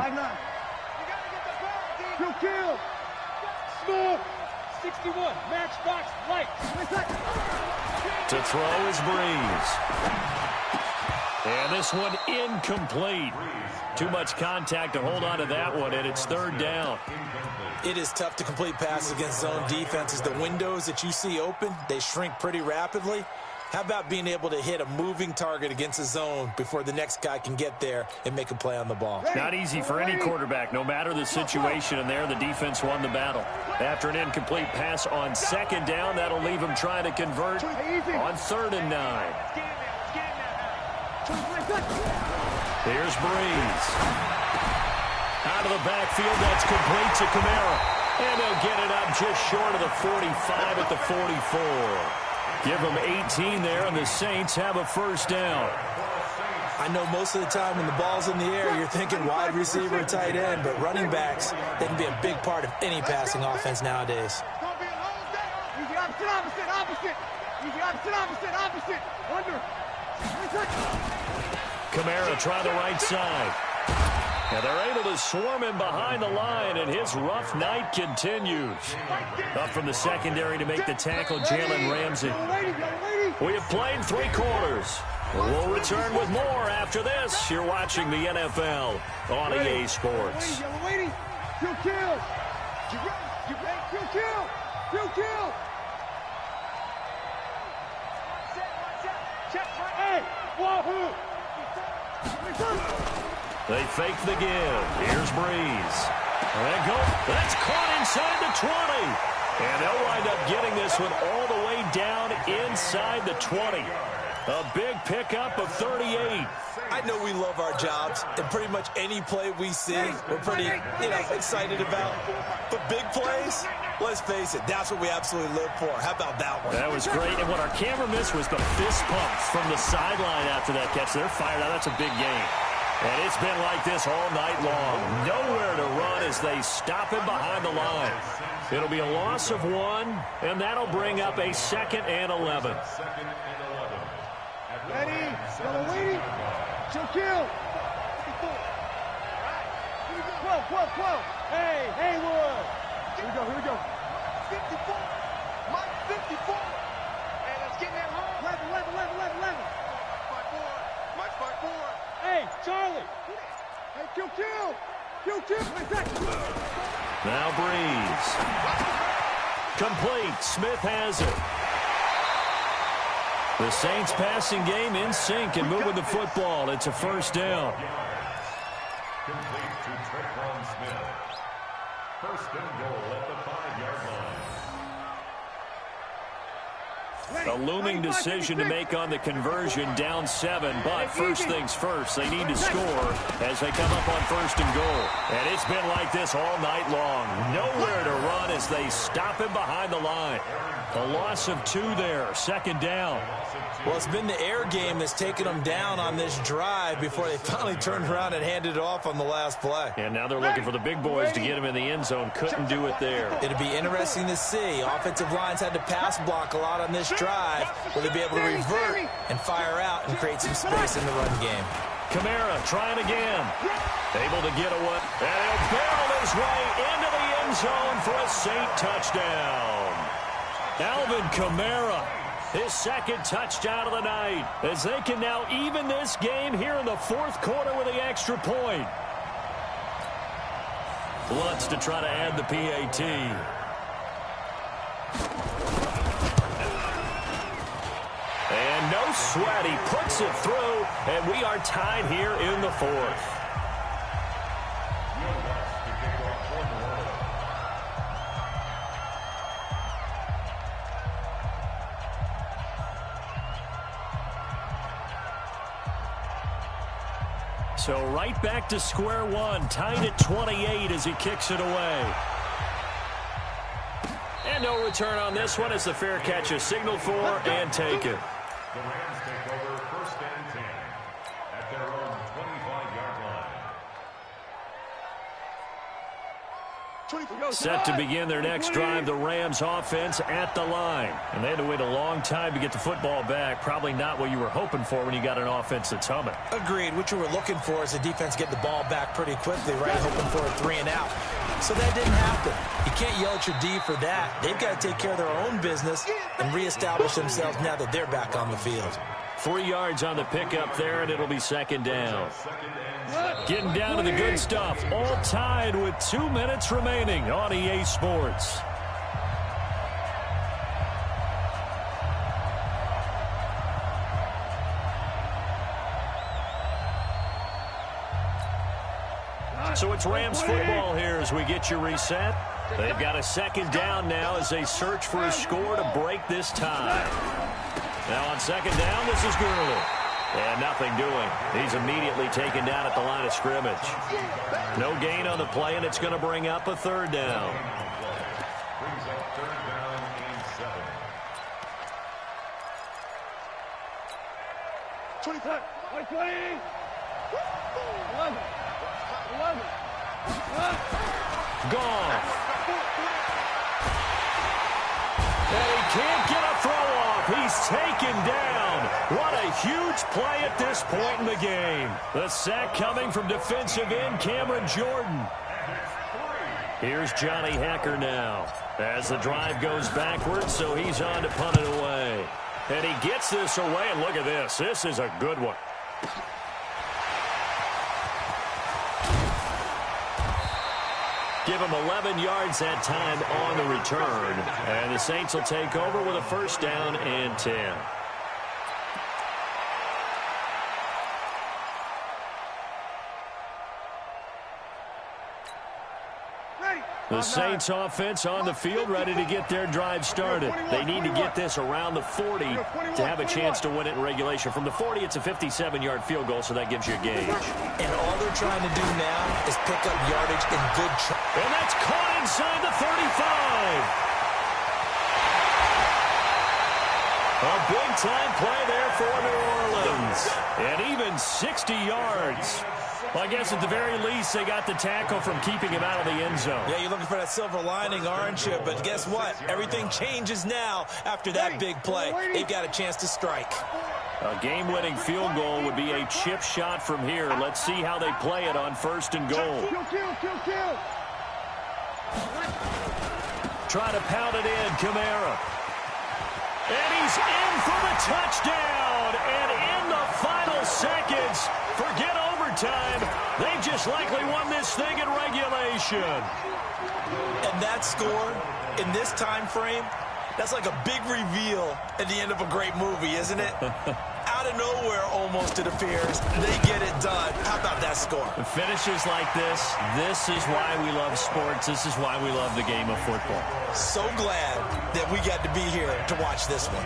61, matchbox, light. To throw is Breeze. And this one incomplete. Too much contact to hold on to that one, and it's 3rd down. It is tough to complete passes against zone defenses. The windows that you see open, they shrink pretty rapidly. How about being able to hit a moving target against a zone before the next guy can get there and make a play on the ball? Not easy for any quarterback, no matter the situation, and there the defense won the battle. After an incomplete pass on 2nd down, that'll leave him trying to convert on 3rd and 9. Here's Breeze. Out of the backfield, that's complete to Kamara. And they'll get it up just short of the 45 at the 44. Give them 18 there, and the Saints have a first down. I know most of the time when the ball's in the air, you're thinking wide receiver, tight end, but running backs, they can be a big part of any passing offense nowadays. Easy opposite. Easy opposite. Under. Kamara try the right side. And they're able to swarm him behind the line, and his rough night continues. Up from the secondary to make the tackle, Jalen Ramsey. We have played 3 quarters. We'll return with more after this. You're watching the NFL on EA Sports. They fake the give. Here's Breeze. They go. That's caught inside the 20. And they'll wind up getting this one all the way down inside the 20. A big pickup of 38. I know we love our jobs, and pretty much any play we see, we're pretty, excited about. But big plays, let's face it, that's what we absolutely live for. How about that one? That was great. And what our camera missed was the fist pump from the sideline after that catch. They're fired out. That's a big game. And it's been like this all night long. Nowhere to run as they stop him behind the line. It'll be a loss of 1, and that'll bring up a 2nd and 11. Ready? Waiting. Kill. 12. Hey, Haywood. Here we go. 54. Mike, 54. Hey, let's get that home. 11. Mike, 5-4. Hey, Charlie. Hey, kill. Now Breeze. Complete. Smith has it. The Saints passing game in sync and moving the football. It's a first down. Complete to Tre'Quan Smith. First and goal at the 5-yard line. A looming decision to make on the conversion, down 7. But first things first, they need to score as they come up on first and goal. And it's been like this all night long. Nowhere to run as they stop him behind the line. A loss of 2 there, second down. Well, it's been the air game that's taken them down on this drive before they finally turned around and handed it off on the last play. And now they're looking for the big boys to get him in the end zone. Couldn't do it there. It'll be interesting to see. Offensive lines had to pass block a lot on this drive. Will they be able to revert and fire out and create some space in the run game? Kamara trying again. Able to get away. And he'll barrel his way into the end zone for a Saint touchdown. Alvin Kamara, his second touchdown of the night, as they can now even this game here in the fourth quarter with the extra point. Lutz to try to add the PAT. And no sweat, he puts it through, and we are tied here in the fourth. So right back to square one, tied at 28 as he kicks it away. And no return on this one as the fair catch is signaled for and taken. The Rams take over first and 10 at their own 25-yard line. Set to begin their next drive, the Rams offense at the line. And they had to wait a long time to get the football back. Probably not what you were hoping for when you got an offense that's humming. Agreed. What you were looking for is the defense get the ball back pretty quickly, right? Hoping for a 3 and out. So that didn't happen. You can't yell at your D for that. They've got to take care of their own business and reestablish themselves now that they're back on the field. 3 yards on the pickup there, and it'll be second down. Getting down to the good stuff. All tied with 2 minutes remaining on EA Sports. So it's Rams football here as we get you reset. They've got a second down now as they search for a score to break this tie. Now on second down, this is Gurley. And nothing doing. He's immediately taken down at the line of scrimmage. No gain on the play, and it's going to bring up a third down. Brings up third down and 7. 25, 20. 11. Gone. And he can't get a throw off. He's taken down. What a huge play at this point in the game. The sack coming from defensive end Cameron Jordan. Here's Johnny Hekker now as the drive goes backwards, so he's on to punt it away. And he gets this away, and look at this. This is a good one. Give him 11 yards that time on the return. And the Saints will take over with a first down and 10. The Saints offense on the field ready to get their drive started. They need to get this around the 40 to have a chance to win it in regulation. From the 40, it's a 57-yard field goal, so that gives you a gauge. And all they're trying to do now is pick up yardage in good and that's caught inside the 35. A big-time play there for New Orleans. And even 60 yards. Well, I guess at the very least, they got the tackle from keeping him out of the end zone. Yeah, you're looking for that silver lining, aren't you? But guess what? Everything changes now after that big play. They've got a chance to strike. A game-winning field goal would be a chip shot from here. Let's see how they play it on first and goal. Kill. Try to pound it in, Kamara. And he's in for the touchdown. And in the final seconds, forget overtime, they just likely won this thing in regulation. And that score, in this time frame, That's like a big reveal at the end of a great movie, isn't it? Out of nowhere, almost, it appears. They get it done. How about that score? Finishes like this is why we love sports. This is why we love the game of football. So glad that we got to be here to watch this one.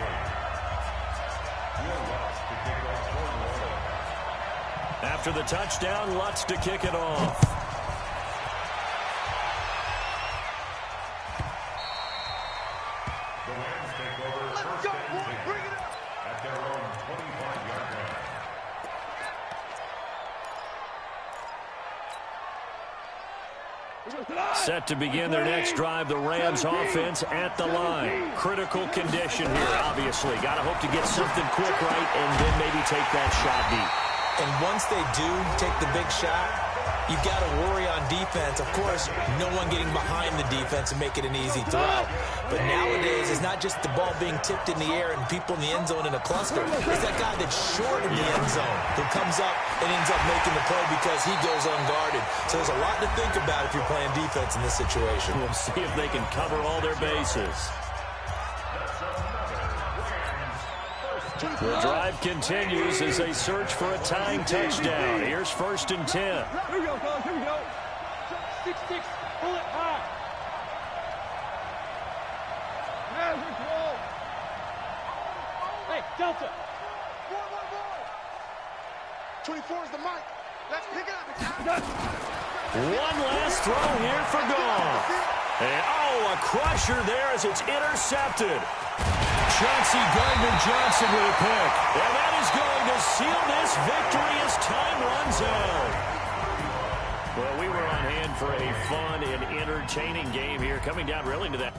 After the touchdown, Lutz to kick it off. Set to begin their next drive, the Rams offense at the line. Critical condition here, obviously. Got to hope to get something quick right and then maybe take that shot deep. And once they do take the big shot, you've got to worry on defense. Of course, no one getting behind the defense and make it an easy throw. But nowadays, it's not just the ball being tipped in the air and people in the end zone in a cluster. It's that guy that's short in the end zone who comes up and ends up making the play because he goes unguarded. So there's a lot to think about if you're playing defense in this situation. We'll see if they can cover all their bases. The drive continues as they search for a tying touchdown. Here's 1st and 10. Here we go, fellas. Here we go. 6-6. Pull it high. Hands control. Hey, Delta. 24 is the mic. Let's pick it up. One last throw here for Goff. And, a crusher there as it's intercepted. Chauncey Gardner-Johnson with a pick. And that is going to seal this victory as time runs out. Well, we were on hand for a fun and entertaining game here, coming down really to that.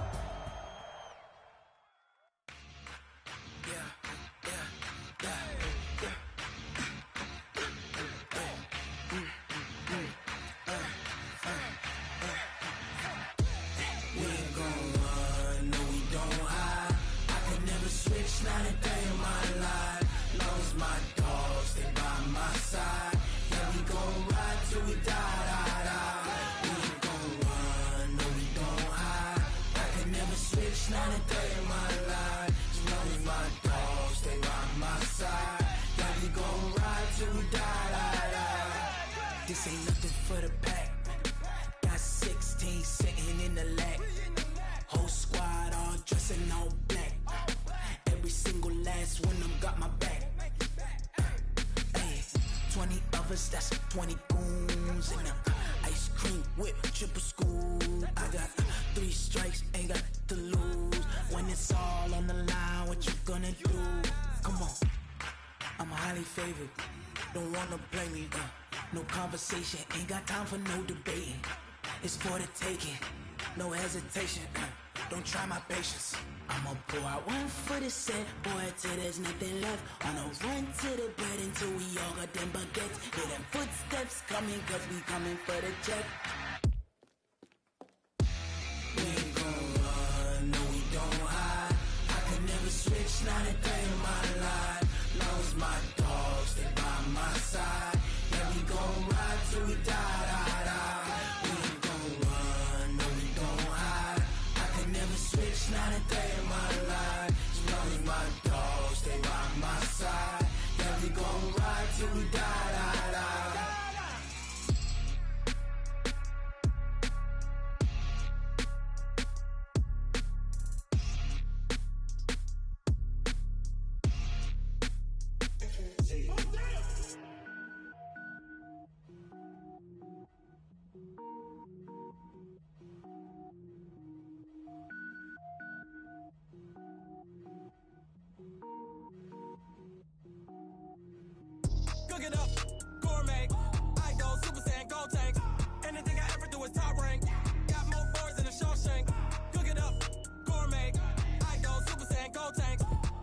This ain't nothing for the pack. Got 16 sitting in the lag. Whole squad all dressing all black. Every single last one of them got my back. Hey, 20 of us, that's 20 goons in them. Ice cream whip, triple school. I got 3 strikes, ain't got to lose. When it's all on the line, what you gonna do? Come on, I'm highly favored. Don't wanna play me, no conversation, ain't got time for no debating. It's for the taking, no hesitation. Don't try my patience. I'ma pour out one for the set, boy, till there's nothing left. On a run to the bread until we all got them baguettes. Hear them footsteps coming, cause we coming for the check. We ain't gon' run, no we don't hide. I could never switch, not a day in my life. Long as my dogs, they by my side. Yeah, we gon' ride till we die. We ain't gon' run, no we don't hide. I could never switch, not a day in my life. As long as my dogs, they by my side. Yeah, we gon' ride till we die. Cook it up, gourmet. I go Super Saiyan, gold tank. Anything I ever do is top rank. Got more boys than a Shawshank. Cook it up, gourmet. I go Super Saiyan, gold tank.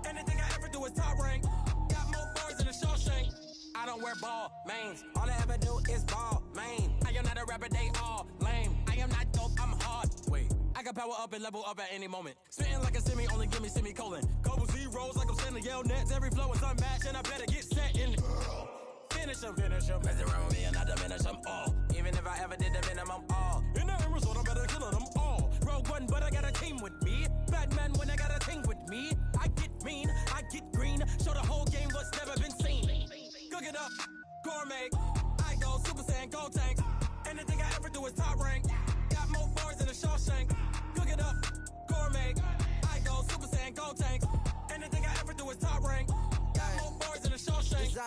Anything I ever do is top rank. Got more boys than a Shawshank. I don't wear ball mains. All I ever do is ball main. I am not a rapper, they all lame. I am not dope, I'm hard. Wait, I can power up and level up at any moment. Spitting like a semi, only give me semicolon. Couple zeros like I'm sending yell nets. Every flow is unmatched and I better get set in. Finish them. Mess around with me and I diminish them all. Even if I ever did the minimum all. In the result, I better kill them all. Rogue One, but I got a team with me. Batman when I got a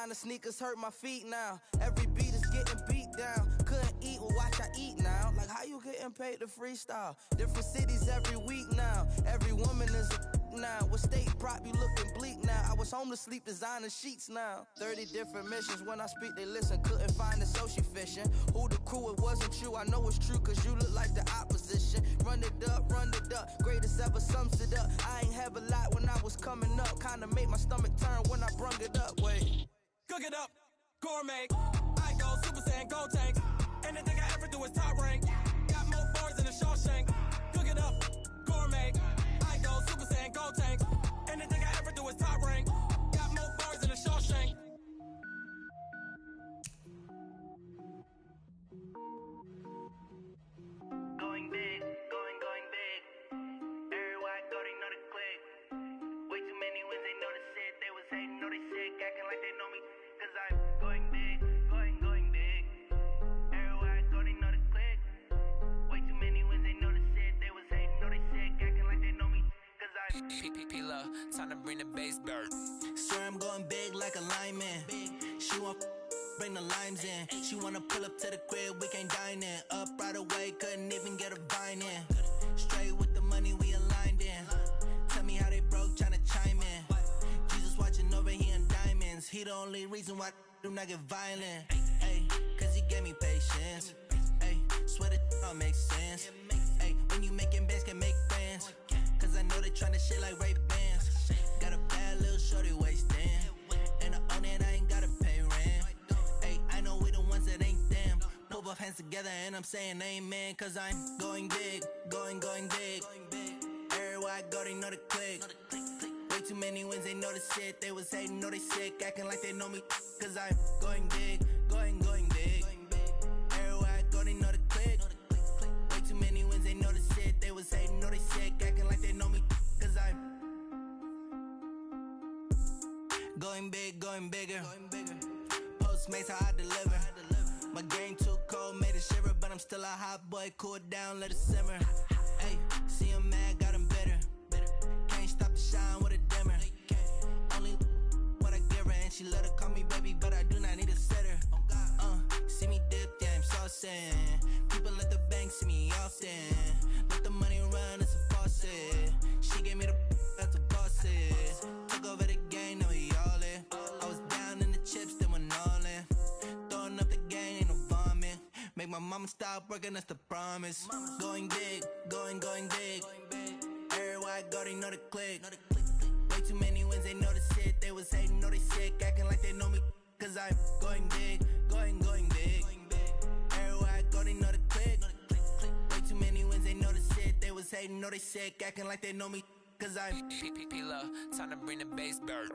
Designer sneakers hurt my feet now. Every beat is getting beat down. Couldn't eat, well watch I eat now. Like how you getting paid to freestyle? Different cities every week now. Every woman is a now. With state prop, you looking bleak now. I was home to sleep, designer sheets now. 30 different missions. When I speak, they listen. Couldn't find it, so she fishing. Who the crew, it wasn't you. I know it's true, cause you look like the opposition. Run it up, greatest ever sums it up. I ain't have a lot when I was coming up. Kinda made my stomach turn when I brung it up. Wait. Cook it up, gourmet. I go Super Saiyan, Gold Tank. Anything I ever do is top rank. Got more bars than a Shawshank. Cook it up, gourmet. I go Super Saiyan, Gold Tank. Anything I ever do is top rank. Got more bars than a Shawshank. Going big, going big. Everywhere I go, they know the click. Way too many wins, they know the shit. They was hating, know they sick, acting like they know me. Cause I'm going big, going big. Everywhere I go, they know the click. Way too many wins, they know the shit. They was hating, know they sick, acting like they know me. Cause I'm P-P-P-Love, time to bring the bass bird. Swear I'm going big like a lineman. She want bring the limes in. She wanna pull up to the crib, we can't dine in. Up right away, couldn't even get a vine in. Straight with the money we aligned in. Tell me how they broke, tryna chime in. Jesus watching over here in diamonds. He the only reason why I do not get violent. Ay, cause he gave me patience. Ay, swear that all makes sense. Ay, when you making bands, can make friends. Cause I know they tryna shit like Ray-Bans. Got a bad little shorty wasting. And I own it, I ain't gotta pay rent. Ay, I know we the ones that ain't them. Pull both hands together and I'm saying amen. Cause I'm going big, going big. Everywhere I go, they know the click. Way too many wins, they know the shit. They was hating, know they sick, acting like they know me. Cause I'm going big, going big. Everywhere I go, they know the click. Way too many wins, they know the shit. They was hating, know they sick, acting like they know me. Cause I'm going big, going bigger. Postmates how I deliver. My game too cold, made it shiver, but I'm still a hot boy. Cool it down, let it simmer. Hey, see him mad, got him bitter. Can't stop the shine with a dimmer. Only what I give her, and she let her call me baby, but I do not need a sitter. See me dip, yeah, I'm saucing. People at the bank see me often. Let the money run, it's a faucet. She gave me the that's a boss it. Took over the game, now we all in. I was down in the chips, then went all in. Throwing up the game, ain't no vomit. Make my mama stop working, that's the promise. Going big, going big. Everywhere I go, they know the click. Way too many wins, they know the shit. They was hating, know they sick, acting like they know me. Cause I'm going big, going big. Everywhere I go, they know the click. Way too many wins, they know the shit. They was hating, know they sick, acting like they know me. Cause I'm P-P-P-Love, time to bring the bass bird.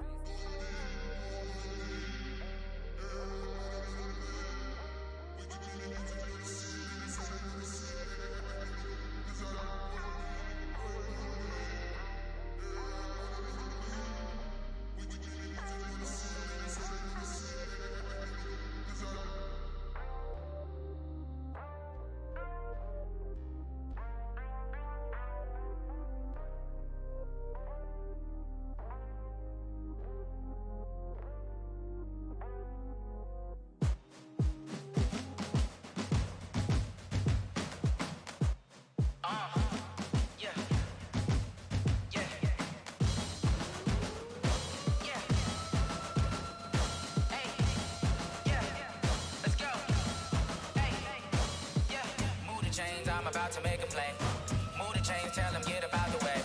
About to make a play. Move the chains, tell them get about the way.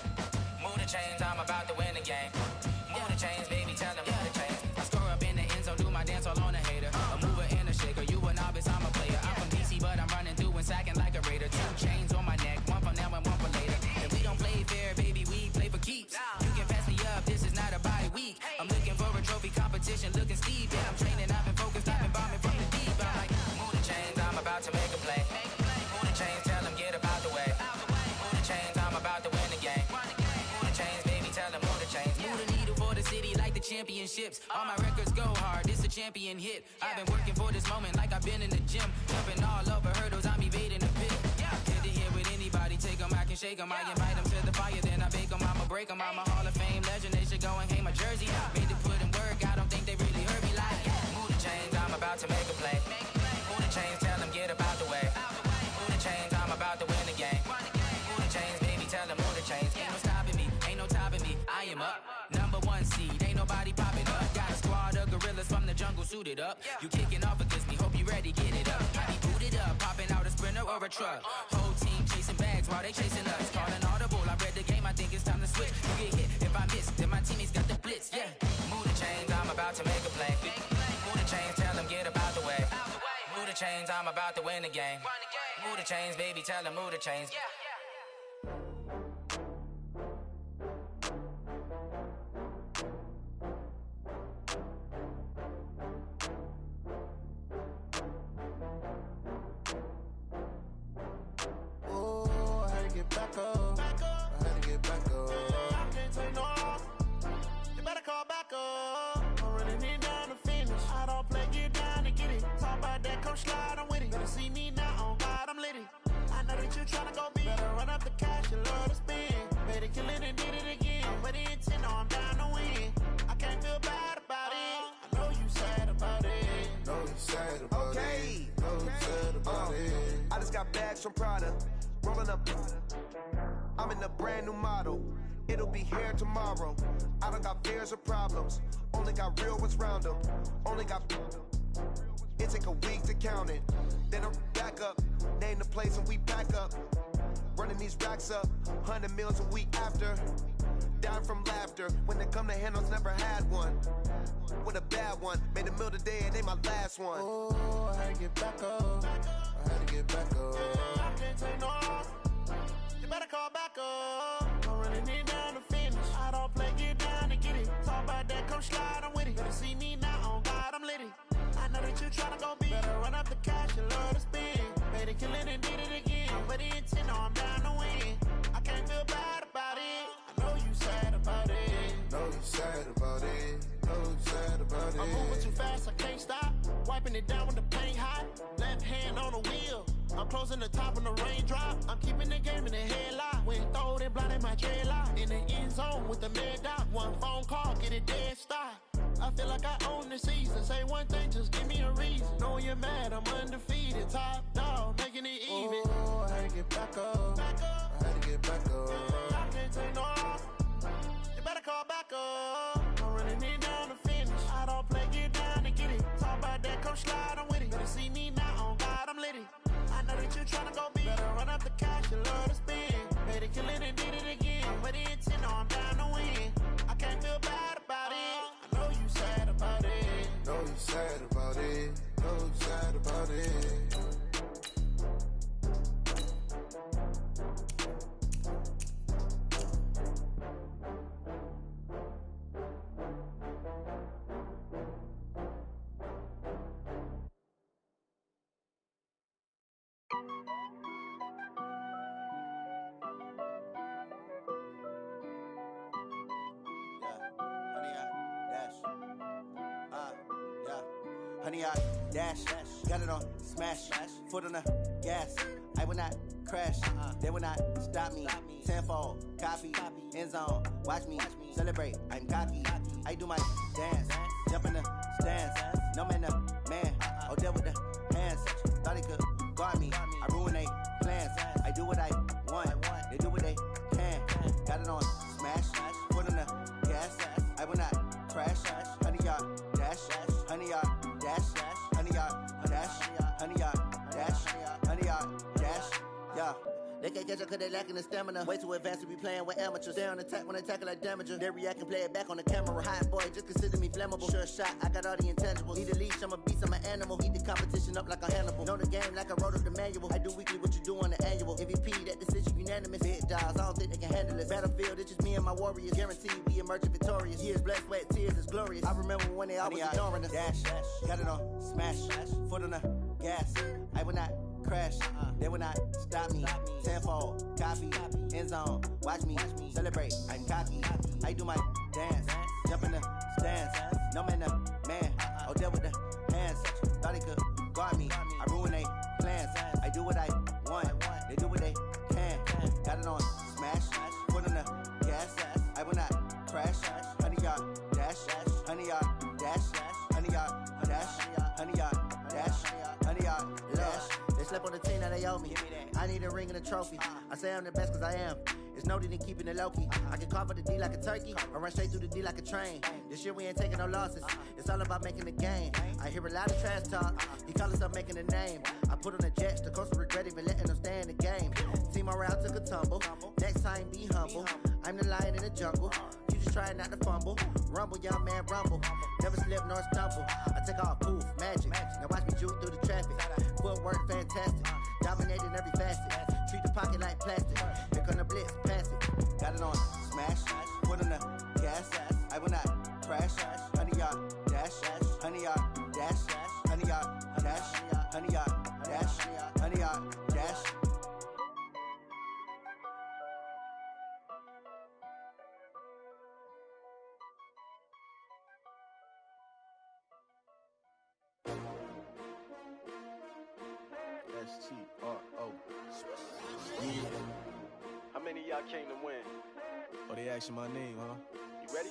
Move the chains, I'm about to win the game. Move the chains, baby, tell them move the chains. I score up in the end zone, do my dance all on a hater. A mover and a shaker, you a novice, I'm a player. I'm from DC, but I'm running through and sacking like a raider. 2 chains on my neck, one for now and one for later. And we don't play fair, baby, we play for keeps. You can pass me up, this is not a bye week. I'm looking for a trophy competition, looking steep. Yeah, I'm training, I've been focused, I've been bombing from the deep. I'm like, move the chains, I'm about to make a play. Move the chains, tell them get about the way. Move the chains, I'm about to win the game. Move the chains, baby, tell them move the chains. Move the needle for the city like the championships. All my records go hard, this a champion hit. I've been working for this moment like I've been in the gym. Jumping all over hurdles, I'm evading the pit. Head to head with anybody, take them, I can shake them. I invite them to the fire, then I bake them, I'ma break them. I'm a Hall of Fame legend, they should go and hang my jersey. Made to put in work, I don't think they really heard me like, yeah. about to make a play. Move the chains, tell them get about the way. Move the chains, I'm about to win the game. Move the chains, baby, tell them move the chains. Ain't no stopping me, ain't no topping me. I am up, number one seed, ain't nobody popping up. Got a squad of gorillas from the jungle suited up. You kicking off against me, hope you ready, get it up. I be booted up, popping out a Sprinter or a truck. Whole team chasing bags while they chasing us. Calling audible, I read the game, I think it's time to switch. You get hit, if I miss, then my teammates got the blitz, yeah. Move the chains, I'm about to make a play. Move the chains, tell them get about the way. Move the chains, I'm about to win the game. Move the chains, baby, tell them move the chains. Back up. I had to get back up. I can't take no loss. You better call back up. I'm running it down to finish. I don't play, get down to get it. Talk about that, come slide, I'm with it. Better see me now, on God, I'm litty. I know that you tryna go big. Better run up the cash, you love to spend. Better kill it and did it again. I'm with the intent, no, I'm down to win. I can't feel bad about it. I know you sad about it. Know you sad about it. Know you sad about it. I just got bags from Prada. Rolling up, I'm in a brand new model. It'll be here tomorrow. I don't got fears or problems. Only got real ones round them. Only got. It take a week to count it. Then I'm back up. Name the place and we pack up. Running these racks up. 100 meals a week after. Down from laughter. When they come to handles, never had one. With a bad one. Made a meal today and ain't my last one. Oh, I had to get back up. I had to get back up. I can't take no loss. You better call back up. I'm running it down to finish. I don't play, get down to get it. Talk about that, come slide, I'm with it. Better see me now, on God, I'm litty. I know that you tryna go big. Better run up the cash, you love to spend. Better kill it and did it again. But the intent, no, I'm down to win. I can't feel bad about it. I know you sad about it. Know you sad about it. Know you sad about it. I'm moving too fast, I can't stop. Wiping it down with the paint hot. Left hand on the wheel. I'm closing the top when the raindrop. I'm keeping the game in the headlock. When throwed and blinded my dreadlock. In the end zone with the mad dot. One phone call, get it dead stop. I feel like I own the season. Say one thing, just give me a reason. Knowing you're mad, I'm undefeated. Top dog, making it even. Oh, I had to get back up. I had to get back up. I can't take no loss. You better call back up. I'm running it down to finish. I don't play, get down to get it. Talk about that, come slide, I'm with it. Better see me now, on God, I'm litty. I know that you tryna go big. Better run up the cash, you love to spend. Better kill it and did it again. But the intent, no, I'm down to win. I can't feel bad about it. I know you sad about it. Know you sad about it. Know you sad about it. Honey, I dash, got it on smash, foot on the gas. I will not crash, they will not stop me. Tenfold, copy, end zone, watch me celebrate. I'm cocky, I do my dance, jump in the stands. No man, man, oh, there with the hands. Thought he could guard me, I ruin they plans. I do what I want, they do what they can. Got it on smash, foot on the gas. I will not crash, honey, y'all dash, honey, y'all dash, honey, y'all dash, honey, y'all dash, honey, y'all dash, yeah. They can't catch up cause they lacking the stamina. Way too advanced to be playing with amateurs. Stay on attack when they tackle like damager. They react and play it back on the camera. Hot boy, just consider me flammable. Sure shot, I got all the intangibles. Need a leash, I'm a beast, I'm an animal. Eat the competition up like a Hannibal. Know the game like I wrote up the manual. I do weekly what you do on the annual. MVP, that decision unanimous. Big dogs, I don't think they can handle it. Battlefield, it's just me and my warriors. Guaranteed we emerging victorious. Years, blood, sweat, tears, is glorious. I remember when they always ignoring us. Dash, got it on smash, foot on the gas. I will not crash, they will not stop me. Tenfold, copy, end zone, watch me celebrate. I'm cocky, I do my dance, jump in the stands. No man, man, oh, there with the hands. Thought he could guard me, I ruin they plans. I do what I want, they do what they can. Got it on smash, foot on the gas. I will not crash, honey, y'all dash, honey, y'all dash, honey, y'all dash, honey, y'all they owe me. I need a ring and a trophy. I say I'm the best cause I am. It's no need in keeping it low-key. I can carve up the D like a turkey or run straight through the D like a train. This year we ain't taking no losses. It's all about making a game. I hear a lot of trash talk. He call himself making a name. I put on the Jets. The coach will regret even letting them stay in the game. Team morale took a tumble. Next time be humble. I'm the lion in the jungle. You just trying not to fumble. Rumble, young man, rumble. Never slip nor stumble. I take off, poof, magic. Now watch me juke through the traffic. Footwork fantastic. Dominating every facet. Treat the pocket like plastic. Here come the blitz, pass it. Got it on smash. Put on the gas. I will not crash. 100-yard dash. 100-yard dash. 100-yard dash. 100-yard dash. 100-yard dash. S-T-R-O. Yeah. How many of y'all came to win? Oh, they asking my name, huh? You ready?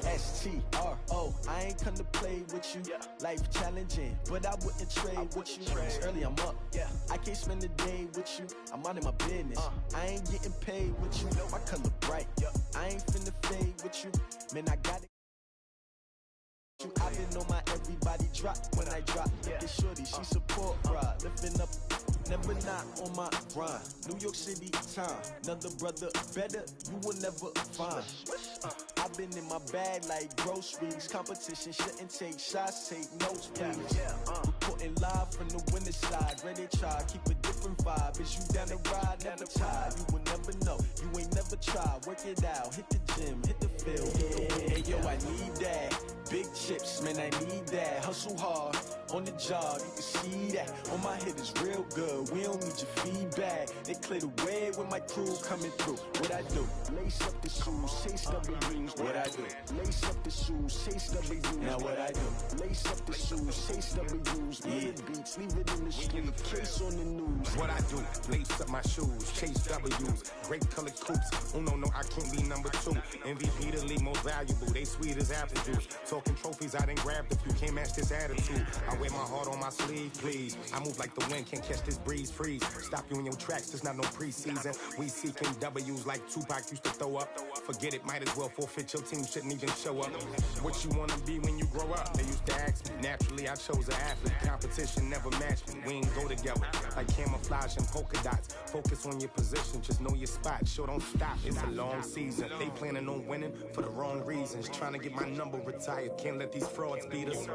S-T-R-O. I ain't come to play with you. Life challenging, but I wouldn't trade with you. Early I'm up. I can't spend the day with you. I'm out in my business. I ain't getting paid with you. My color bright. I ain't finna fade with you. Man, I got it. I've been on my everybody drop when I drop. Look at shorty, she support ride. Lifting up, never not on my grind. New York City time, another brother better, you will never find. I've been in my bag like groceries. Competition shouldn't take shots, take notes, please. Reporting live from the winter side. Ready to try, keep a different vibe. Is you down the ride, never tired. You will never know, you ain't never tried. Work it out, hit the gym, hit the field. Hey yo, I need that. Big chips, man, I need that. Hustle hard, on the job, you can see that. On my head is real good, we don't need your feedback. They clear the way with my crew coming through. What I do? Lace up the shoes, chase W's. What I do? Lace up the shoes, chase W's. Now what I do? Lace up the shoes, chase W's. Murder beats, leave it in the street, case on the news. What I do? Lace up my shoes, chase W's. Great colored coops. Oh no, I can't be number 2. MVP the league most valuable. They sweet as apple juice. Talking trophies, I done grabbed a few. Can't match this attitude. I wear my heart on my sleeve, please. I move like the wind, can't catch this breeze. Freeze. Stop you in your tracks, there's not no preseason. We seeking W's like Tupac used to throw up. Forget it, might as well forfeit. Your team shouldn't even show up. What you wanna be when you grow up? They used to ask me. Naturally, I chose an athlete. Competition never matched me. We ain't go together like camouflage and polka dots. Focus on your position, just know your spot. Sure, don't stop. It's a long season. They planning on winning for the wrong reasons. Trying to get my number retired. Can't let these frauds beat us.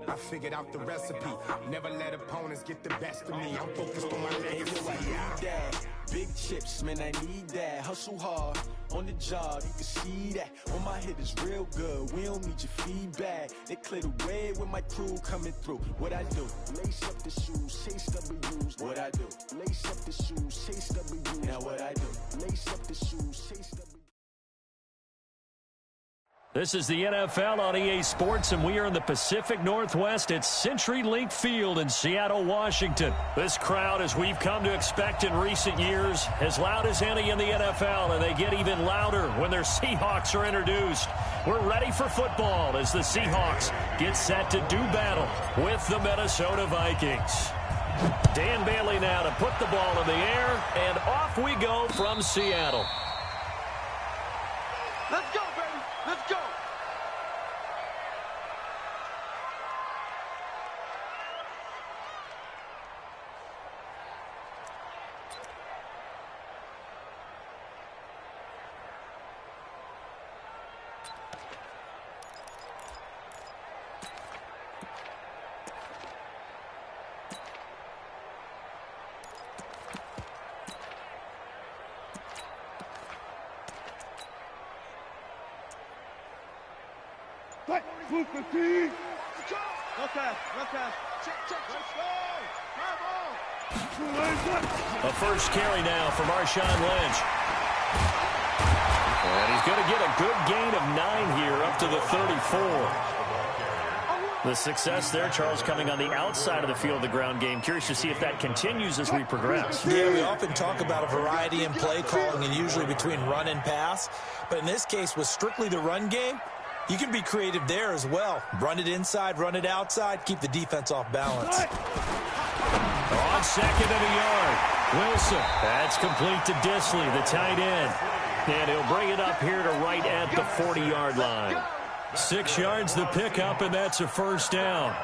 I figured out the recipe. Never let opponents get the best of me. I'm focused on my legacy. I need that. Big chips, man, I need that. Hustle hard, on the job, you can see that. On my head is real good, we don't need your feedback. They clear the way with my crew coming through. What I do? Lace up the shoes, chase W's. What I do? Lace up the shoes, chase W's. Now what I do? Lace up the shoes, chase W's. This is the NFL on EA Sports, and we are in the Pacific Northwest at CenturyLink Field in Seattle, Washington. This crowd, as we've come to expect in recent years, as loud as any in the NFL, and they get even louder when their Seahawks are introduced. We're ready for football as the Seahawks get set to do battle with the Minnesota Vikings. Dan Bailey now to put the ball in the air, and off we go from Seattle. Let's go, baby. Let's go. Blue 15. Let's go. No pass. No pass. Check. Let's go. A first carry now for Marshawn Lynch. And he's going to get a good gain of 9 here up to the 34. The success there, Charles, coming on the outside of the field, the ground game. Curious to see if that continues as we progress. Yeah, we often talk about a variety in play calling and usually between run and pass. But in this case, with strictly the run game, you can be creative there as well. Run it inside, run it outside, keep the defense off balance. down, second and a yard. Wilson, that's complete to Disley, the tight end. And he'll bring it up here to right at the 40-yard line. 6 yards the pickup, and that's a first down.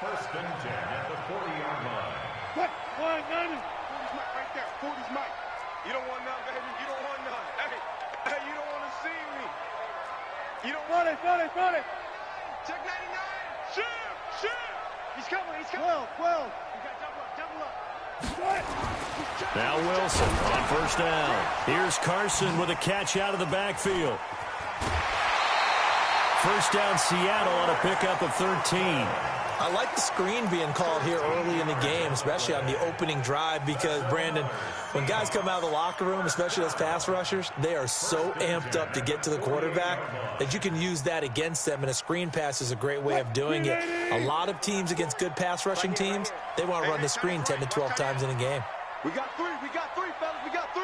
First and 10 at the 40-yard line. What? 40's Mike right there. 40's Mike. You don't want none, baby. You don't want none. Hey, you don't want to see me. You don't want it. Check 99. Shoot. He's coming. 12. You got double up. Now Wilson on first down. Here's Carson with a catch out of the backfield. First down Seattle on a pickup of 13. I like the screen being called here early in the game, especially on the opening drive, because, Brandon, when guys come out of the locker room, especially those pass rushers, they are so amped up to get to the quarterback that you can use that against them, and a screen pass is a great way of doing it. A lot of teams against good pass rushing teams, they want to run the screen 10 to 12 times in a game. We got three, fellas. We got 3.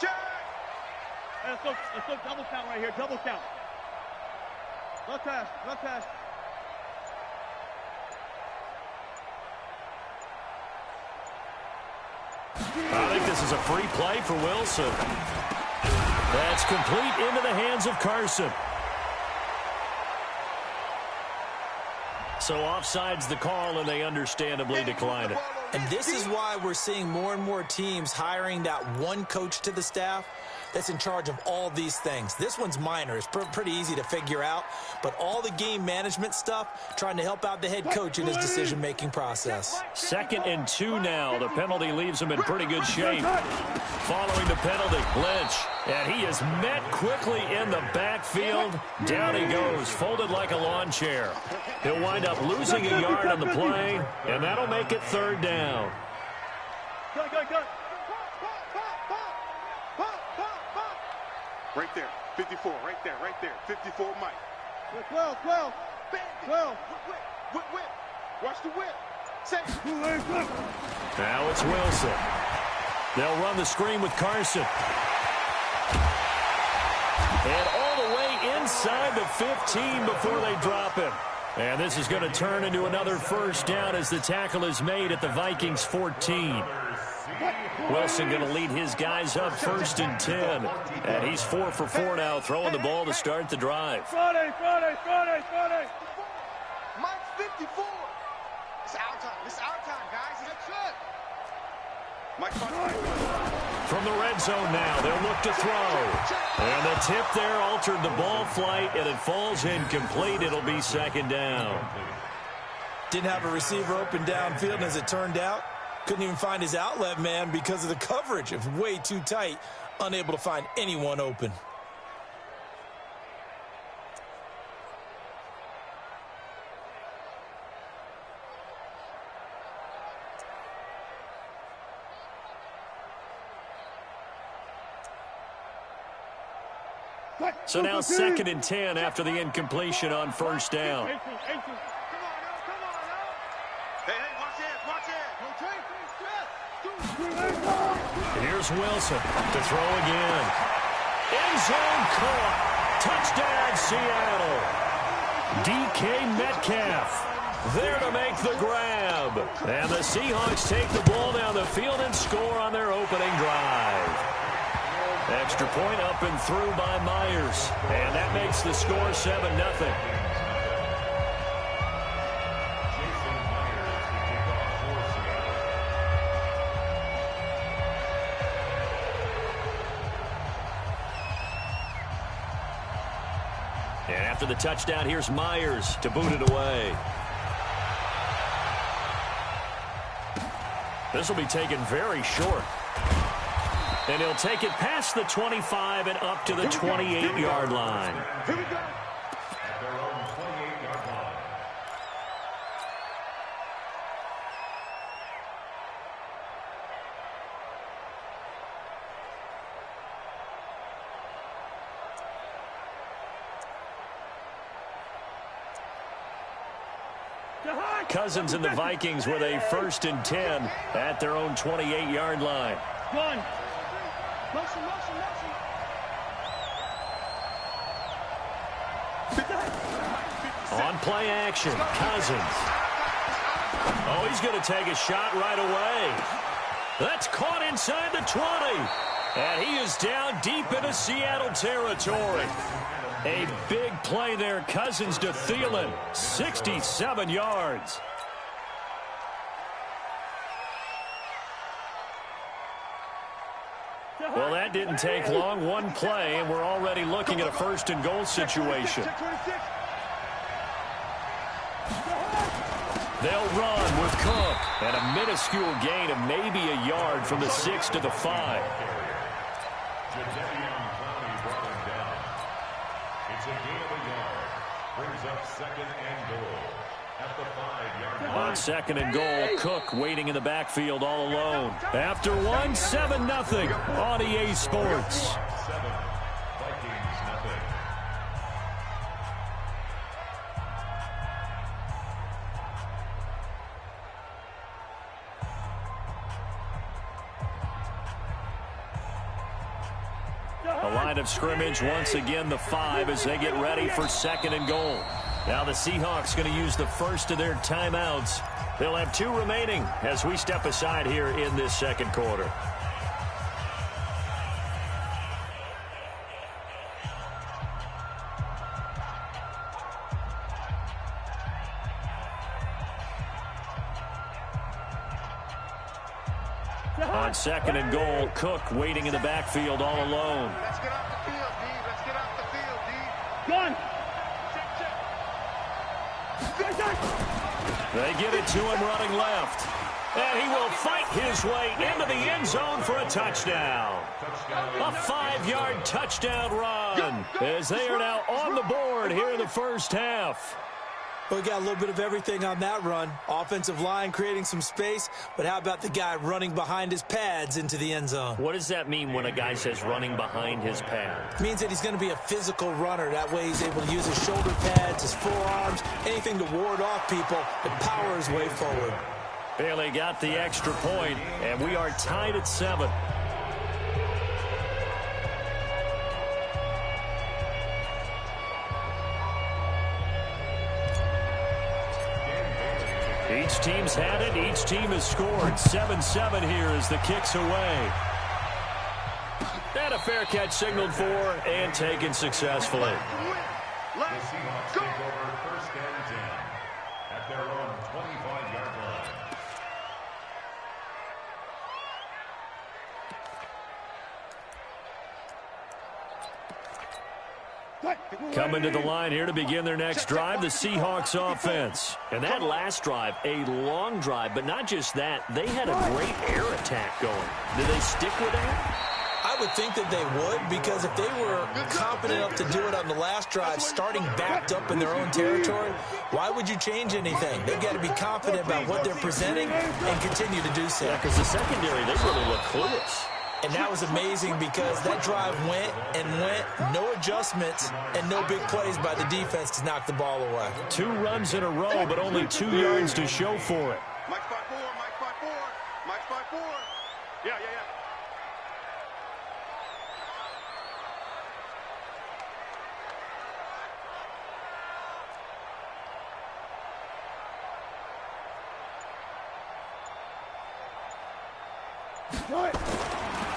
Check. Let's go double count right here. Double count. No pass. I think this is a free play for Wilson. That's complete into the hands of Carson. So offside's the call, and they understandably decline it. And this is why we're seeing more and more teams hiring that one coach to the staff that's in charge of all these things. This one's minor. It's pretty easy to figure out. But all the game management stuff, trying to help out the head coach in his decision-making process. 2nd and 2 now. The penalty leaves him in pretty good shape. Following the penalty, Lynch. And he is met quickly in the backfield. Down he goes, folded like a lawn chair. He'll wind up losing a yard on the play, and that'll make it 3rd down. Go. Right there. 54. Right there. 54 Mike. 12. Whip. Watch the whip. Say. Now it's Wilson. They'll run the screen with Carson. And all the way inside the 15 before they drop him. And this is going to turn into another first down as the tackle is made at the Vikings 14. Wilson going to lead his guys up 1st and 10. And he's 4 for 4 now, throwing the ball to start the drive. Friday. Mike's 54. It's our time, guys. That's it. Mike, from the red zone now, they'll look to throw. And the tip there altered the ball flight, and it falls incomplete. It'll be 2nd down. Didn't have a receiver open downfield, and as it turned out, couldn't even find his outlet man because of the coverage. It was way too tight, unable to find anyone open. So now 2nd and 10 after the incompletion on 1st down. Here's Wilson to throw again. End zone caught. Touchdown, Seattle. DK Metcalf there to make the grab. And the Seahawks take the ball down the field and score on their opening drive. Extra point up and through by Myers. And that makes the score 7-0. And after the touchdown, here's Myers to boot it away. This will be taken very short. And he'll take it past the 25 and up to the 28-yard line. Here we go. At their own 28-yard line. Cousins and the Vikings with a 1st and 10 at their own 28-yard line. One. Motion. 56. On play action, Cousins. Oh, he's going to take a shot right away. That's caught inside the 20. And he is down deep into Seattle territory. A big play there, Cousins to Thielen, 67 yards. Well, that didn't take long. One play, and we're already looking at a first-and-goal situation. They'll run with Cook, and a minuscule gain of maybe a yard from the 6 to the 5. It's a gain of a yard. Brings up second and goal at the 5-yard line. On second and goal, Cook waiting in the backfield all alone. After one, 7-0 on EA Sports. 7, Vikings nothing. The line of scrimmage once again the 5 as they get ready for second and goal. Now the Seahawks going to use the first of their timeouts. They'll have 2 remaining as we step aside here in this second quarter. On second and goal, Cook waiting in the backfield all alone. Let's get off the field, D. Let's get off the field, D. Gun. They give it to him running left. And he will fight his way into the end zone for a touchdown. A 5-yard touchdown run as they are now on the board here in the first half. We got a little bit of everything on that run. Offensive line creating some space, but how about the guy running behind his pads into the end zone? What does that mean when a guy says running behind his pads? It means that he's going to be a physical runner. That way he's able to use his shoulder pads, his forearms, anything to ward off people and power his way forward. Bailey got the extra point, and we are tied at 7. Each team's had it. Each team has scored. 7-7 here as the kick's away. And a fair catch signaled for and taken successfully. The Seahawks take over first and 10 at their own 25-yard line. Coming to the line here to begin their next drive, the Seahawks offense. And that last drive, a long drive, but not just that. They had a great air attack going. Did they stick with that? I would think that they would, because if they were confident enough to do it on the last drive, starting backed up in their own territory, why would you change anything? They've got to be confident about what they're presenting and continue to do so. Yeah, because the secondary, they really look clueless. And that was amazing because that drive went and went, no adjustments, and no big plays by the defense to knock the ball away. 2 runs in a row, but only 2 yards to show for it. Mike 5-4, Mike 5-4, Mike 5-4. Yeah.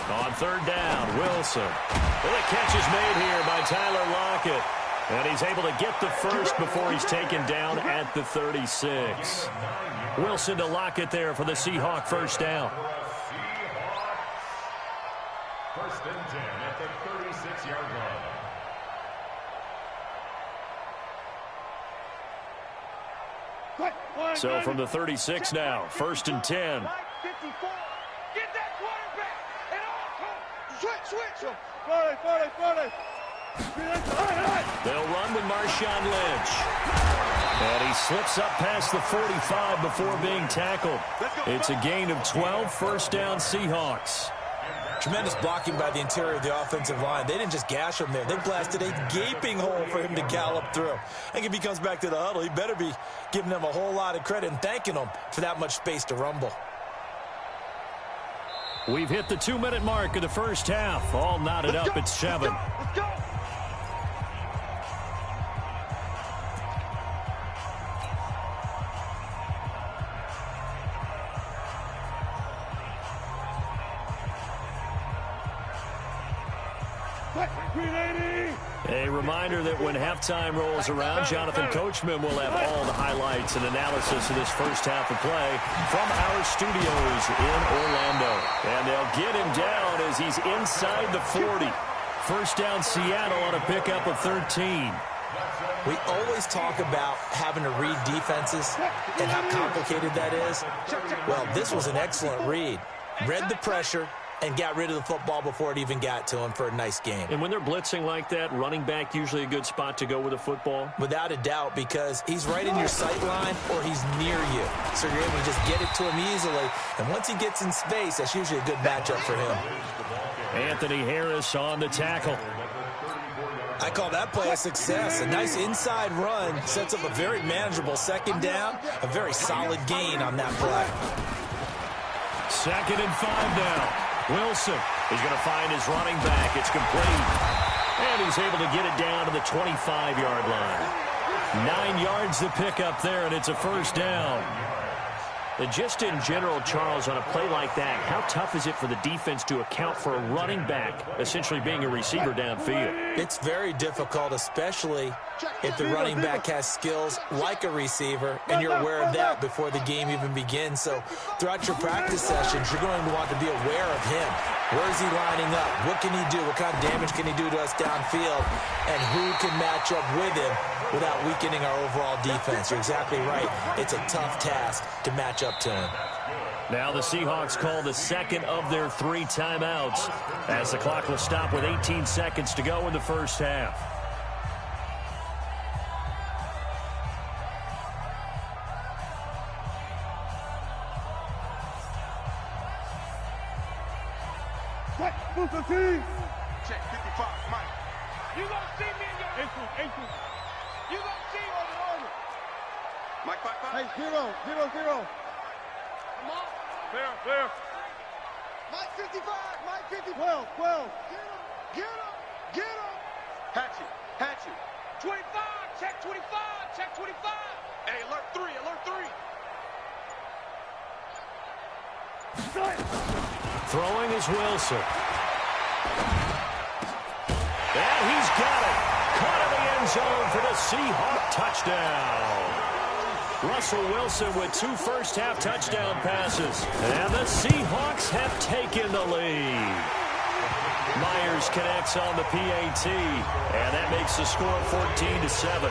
On third down, Wilson. Well, the catch is made here by Tyler Lockett. And he's able to get the first before he's taken down at the 36. Wilson to Lockett there for the Seahawk first down. First and 10 at the 36-yard line. So from the 36 now, first and 10. 54. Get that quarterback. And all switch. They'll run with Marshawn Lynch. And he slips up past the 45 before being tackled. It's a gain of 12, first down Seahawks. Tremendous blocking by the interior of the offensive line. They didn't just gash him there. They blasted a gaping hole for him to gallop through. I think if he comes back to the huddle, he better be giving them a whole lot of credit and thanking them for that much space to rumble. We've hit the 2-minute mark of the first half. All knotted up at 7. Let's go. A reminder that when halftime rolls around, Jonathan Coachman will have all the highlights and analysis of this first half of play from our studios in Orlando. And they'll get him down as he's inside the 40. First down, Seattle on a pickup of 13. We always talk about having to read defenses and how complicated that is. Well, this was an excellent read. Read the pressure and got rid of the football before it even got to him for a nice game. And when they're blitzing like that, running back usually a good spot to go with a football? Without a doubt, because he's right in your sight line or he's near you. So you're able to just get it to him easily. And once he gets in space, that's usually a good matchup for him. Anthony Harris on the tackle. I call that play a success. A nice inside run sets up a very manageable second down. A very solid gain on that play. 2nd and 5 now. Wilson is going to find his running back. It's complete. And he's able to get it down to the 25-yard line. 9 yards to pick up there, and it's a first down. And just in general, Charles, on a play like that, how tough is it for the defense to account for a running back essentially being a receiver downfield? It's very difficult, especially if the running back has skills like a receiver, and you're aware of that before the game even begins. So throughout your practice sessions, you're going to want to be aware of him. Where is he lining up? What can he do? What kind of damage can he do to us downfield? And who can match up with him without weakening our overall defense? You're exactly right. It's a tough task to match up to him. Now the Seahawks call the second of their 3 timeouts as the clock will stop with 18 seconds to go in the first half. Check 55, Mike. You gonna see me in your ankle. You gonna see over. Mike 55. Hey, 0. Come on. Fair. Mike 55. Mike 50. 12. Get him. Hatchet. 25. Check 25. Hey, alert 3. Throwing is Wilson. And he's got it. Caught in the end zone for the Seahawk touchdown. Russell Wilson with 2 first-half touchdown passes. And the Seahawks have taken the lead. Myers connects on the PAT. And that makes the score 14-7.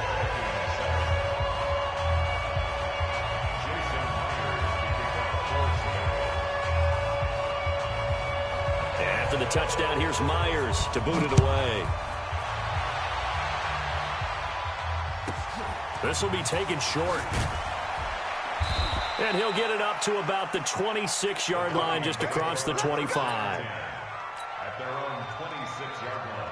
After the touchdown, here's Myers to boot it away. This will be taken short. And he'll get it up to about the 26-yard line, just across the 25. At their own 26-yard line.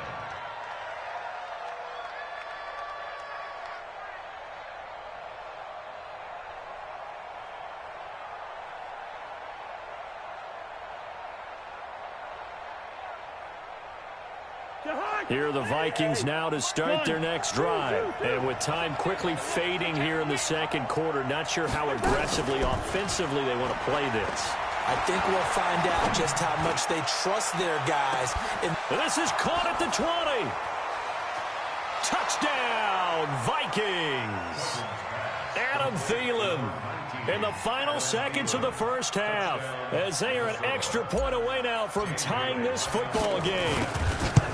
Here are the Vikings now to start their next drive. And with time quickly fading here in the second quarter, not sure how aggressively, offensively they want to play this. I think we'll find out just how much they trust their guys. And this is caught at the 20. Touchdown, Vikings. Adam Thielen in the final seconds of the first half, as they are an extra point away now from tying this football game.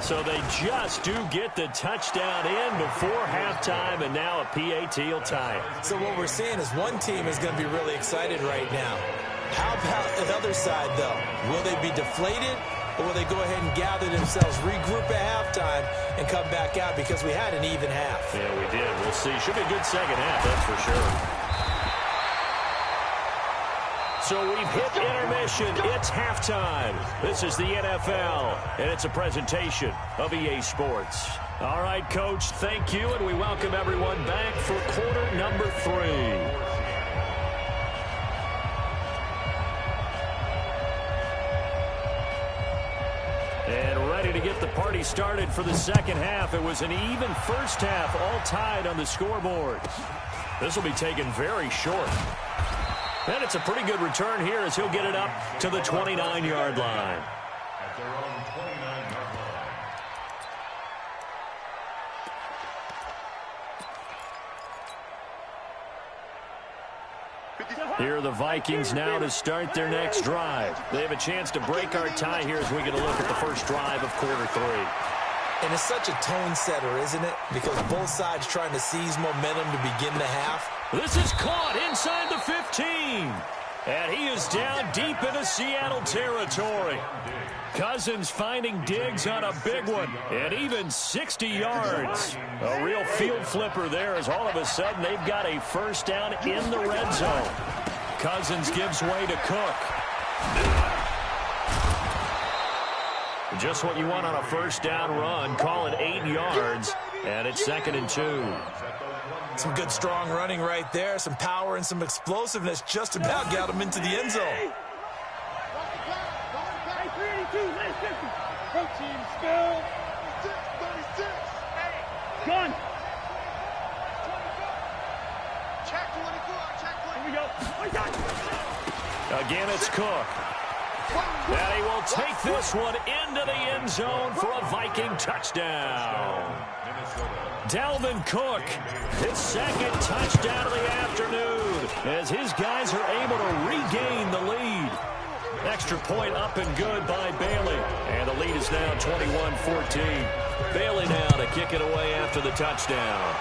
So they just do get the touchdown in before halftime, and now a PAT will tie it. So what we're seeing is one team is going to be really excited right now. How about the other side, though? Will they be deflated, or will they go ahead and gather themselves, regroup at halftime, and come back out? Because we had an even half. Yeah, we did. We'll see. Should be a good second half, that's for sure. So we've hit intermission. It's halftime. This is the NFL, and it's a presentation of EA Sports. All right, Coach, thank you, and we welcome everyone back for quarter number 3. And ready to get the party started for the second half. It was an even first half, all tied on the scoreboard. This will be taken very short. And it's a pretty good return here as he'll get it up to the 29-yard line. At their own 29-yard line. Here are the Vikings now to start their next drive. They have a chance to break our tie here as we get a look at the first drive of quarter 3. And it's such a tone setter, isn't it? Because both sides trying to seize momentum to begin the half. This is caught inside the 15. And he is down deep into Seattle territory. Cousins finding Diggs on a big one. And even 60 yards. A real field flipper there as all of a sudden they've got a first down in the red zone. Cousins gives way to Cook. Just what you want on a first down run. Call it 8 yards. And it's 2nd and 2. Some good strong running right there. Some power and some explosiveness just about got him into the end zone. Protein spill. 36. Gun. Check 24. Check 24. Here we go. Again, it's Cook. And he will take this one into the end zone for a Viking touchdown. Dalvin Cook, his 2nd touchdown of the afternoon, as his guys are able to regain the lead. Extra point up and good by Bailey. And the lead is now 21-14. Bailey now to kick it away after the touchdown.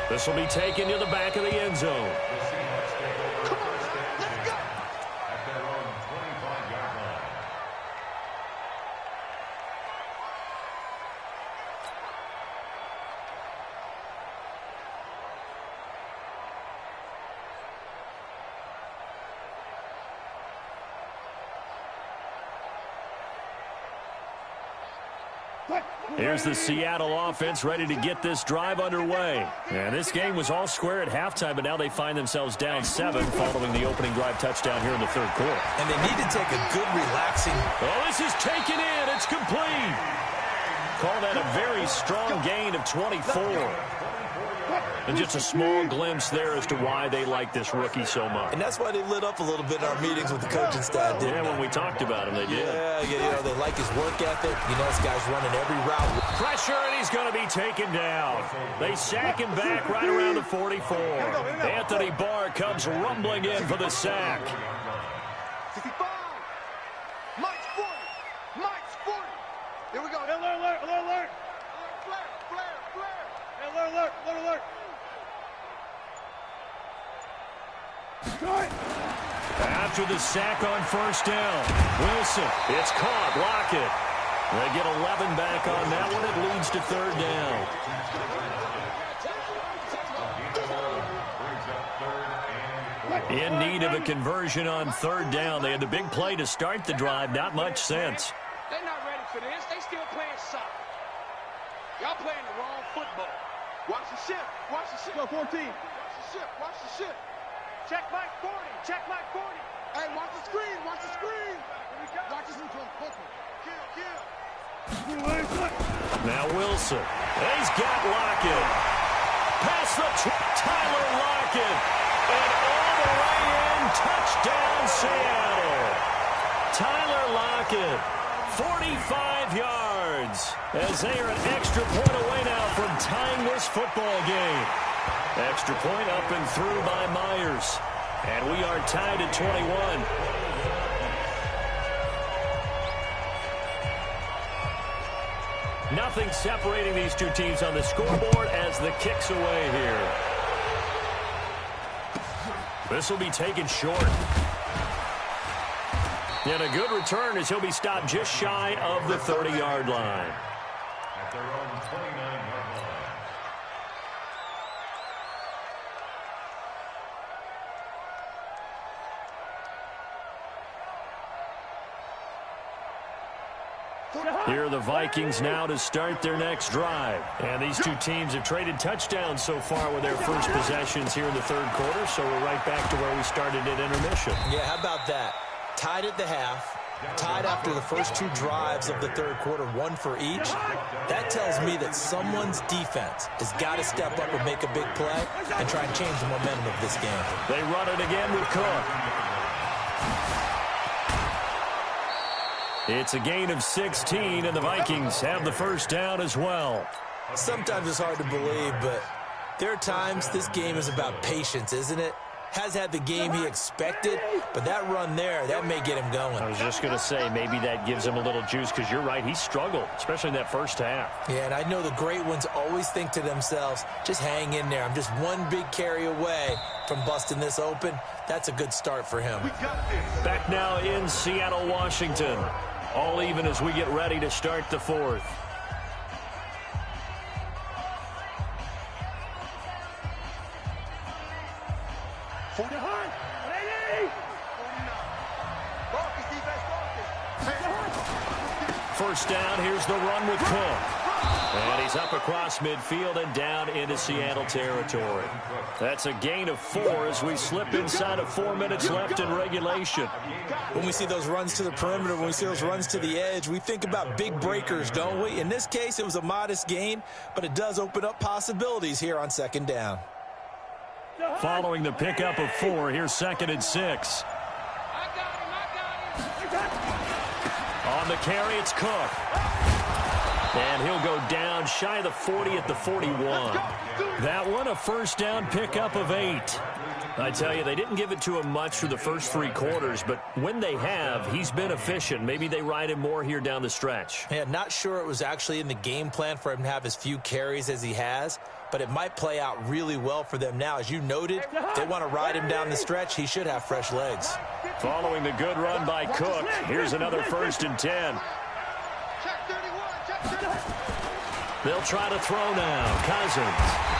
This will be taken to the back of the end zone. Here's the Seattle offense ready to get this drive underway. And this game was all square at halftime, but now they find themselves down 7 following the opening drive touchdown here in the 3rd quarter. And they need to take a good relaxing. Oh, this is taken in. It's complete. Call that a very strong gain of 24. And just a small glimpse there as to why they like this rookie so much. And that's why they lit up a little bit in our meetings with the coaching staff, didn't they? When we talked about him, they did. Yeah, you know, they like his work ethic. You know, this guy's running every route. Pressure, and he's going to be taken down. They sack him back right around the 44. Anthony Barr comes rumbling in for the sack. 65. Mike's 40. Mike's 40. Here we go. Alert, alert, alert, alert. Flare, flare, flare. Alert, alert, alert, alert. After the sack on first down, Wilson, it's caught, Lockett. They get 11 back on that one. It leads to 3rd down. In need of a conversion on 3rd down. They had the big play to start the drive. Not much sense. They're not ready for this. They still playing soccer. Y'all playing the wrong football. Watch the ship. Watch the ship. Go 14. Watch the ship. Watch the ship. Check Mike 40. Check Mike 40. Hey, watch the screen. Watch the screen. Watch this one. Kill, kill. Now Wilson. He's got Lockett. Pass the Tyler Lockett. And all the way in. Touchdown Seattle. Tyler Lockett. 45 yards. As they are an extra point away now from tying this football game. Extra point up and through by Myers. And we are tied at 21. Nothing separating these two teams on the scoreboard as the kick's away here. This will be taken short. And a good return as he'll be stopped just shy of the 30-yard line. At their own 29-yard line. Here are the Vikings now to start their next drive. And these two teams have traded touchdowns so far with their first possessions here in the 3rd quarter, so we're right back to where we started at intermission. Yeah, how about that? Tied at the half, tied after the first 2 drives of the 3rd quarter, 1 for each. That tells me that someone's defense has got to step up and make a big play and try and change the momentum of this game. They run it again with Cook. It's a gain of 16, and the Vikings have the first down as well. Sometimes it's hard to believe, but There are times this game is about patience, isn't it? Has had the game he expected, but that run there, that may get him going. I was just going to say, maybe that gives him a little juice, because you're right, he struggled, especially in that first half. Yeah, and I know the great ones always think to themselves, just hang in there. I'm just one big carry away from busting this open. That's a good start for him. Back now in Seattle, Washington. All even as we get ready to start the fourth. First down, here's the run with Cook. And he's up across midfield and down into Seattle territory. That's a gain of 4 as we slip inside of 4 minutes left in regulation. When we see those runs to the perimeter, when we see those runs to the edge, we think about big breakers, don't we? In this case, it was a modest gain, but it does open up possibilities here on second down. Following the pickup of 4, here's 2nd and 6. On the carry, it's Cook. And he'll go down shy of the 40 at the 41. That one, a first down pickup of 8. I tell you, they didn't give it to him much through the first 3 quarters, but when they have, he's been efficient. Maybe they ride him more here down the stretch. Yeah, not sure it was actually in the game plan for him to have as few carries as he has, but it might play out really well for them now. As you noted, if they want to ride him down the stretch, he should have fresh legs. Following the good run by Cook, here's another 1st and 10. They'll try to throw now. Cousins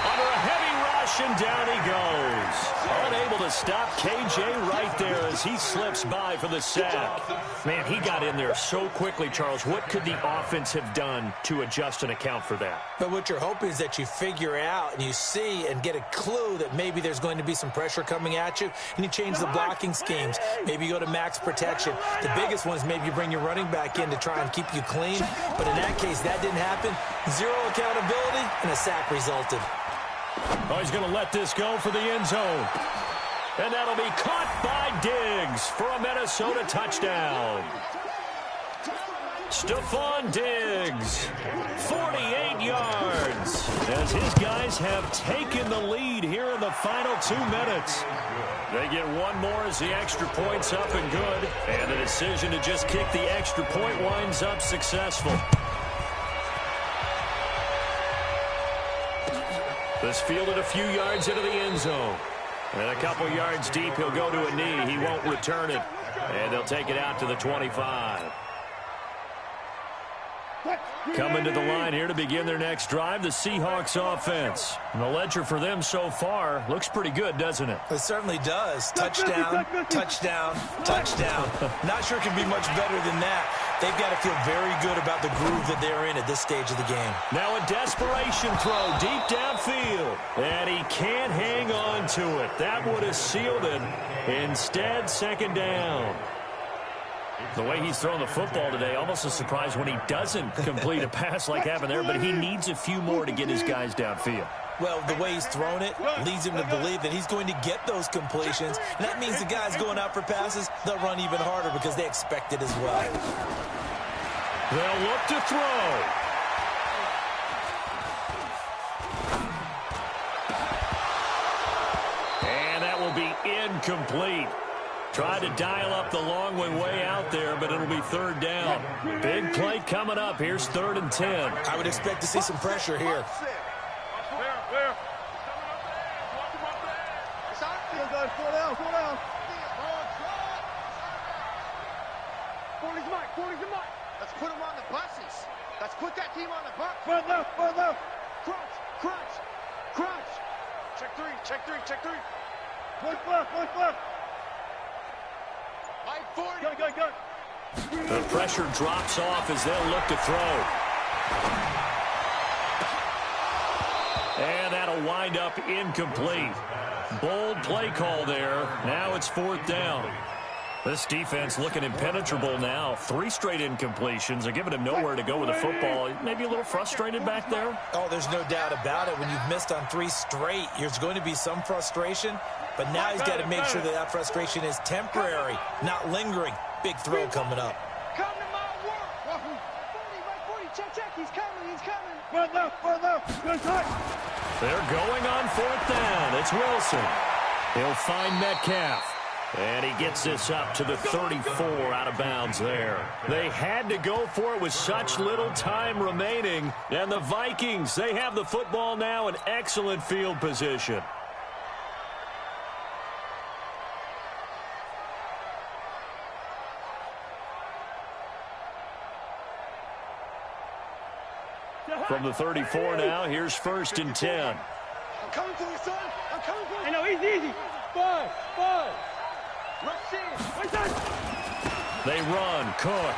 under a heavy rush, and down he goes. Unable to stop KJ right there as he slips by for the sack. Man, he got in there so quickly, Charles. What could the offense have done to adjust and account for that? But what you're hoping is that you figure out and you see and get a clue that maybe there's going to be some pressure coming at you, and you change the blocking schemes. Maybe you go to max protection. The biggest one is maybe you bring your running back in to try and keep you clean. But in that case, that didn't happen. 0 accountability, and a sack resulted. Oh, he's going to let this go for the end zone. And that'll be caught by Diggs for a Minnesota touchdown. Stephon Diggs, 48 yards, as his guys have taken the lead here in the final 2 minutes. They get one more as the extra point's up and good, and the decision to just kick the extra point winds up successful. This fielded a few yards into the end zone. And a couple yards deep, he'll go to a knee. He won't return it. And they'll take it out to the 25. Coming to the line here to begin their next drive, the Seahawks offense. And the ledger for them so far looks pretty good, doesn't it? It certainly does. Touchdown, touchdown, touchdown. Not sure it can be much better than that. They've got to feel very good about the groove that they're in at this stage of the game. Now a desperation throw deep downfield. And he can't hang on to it. That would have sealed it. Instead, 2nd down. The way he's throwing the football today, almost a surprise when he doesn't complete a pass like happened there, but he needs a few more to get his guys downfield. Well, the way he's thrown it leads him to believe that he's going to get those completions. And that means the guys going out for passes, they'll run even harder because they expect it as well. They'll look to throw. And that will be incomplete. Tried to dial up the long way out there, but it'll be 3rd down. Big play coming up. Here's 3rd and 10. I would expect to see some pressure here. Slow down. Forty's the mark. Let's put him on the buses. Let's put that team on the bus. Front left. Crunch. Check three. Push left. Line 40. Go. The pressure drops off as they'll look to throw. And that'll wind up incomplete. Bold play call there. Now it's 4th down. This defense looking impenetrable now. 3 straight incompletions. They're giving him nowhere to go with the football. Maybe a little frustrated back there. Oh, there's no doubt about it. When you've missed on 3 straight, there's going to be some frustration. But now he's got to make sure that frustration is temporary, not lingering. Big throw coming up. Come to my work. 40, check. He's coming. They're going on 4th down. It's Wilson. He'll find Metcalf. And he gets this up to the 34 out of bounds there. They had to go for it with such little time remaining. And the Vikings, they have the football now in excellent field position. From the 34 now, here's 1st and 10. I'm coming for you, son. I'm coming for you. I know, easy. 5. Let's see. They run. Cook.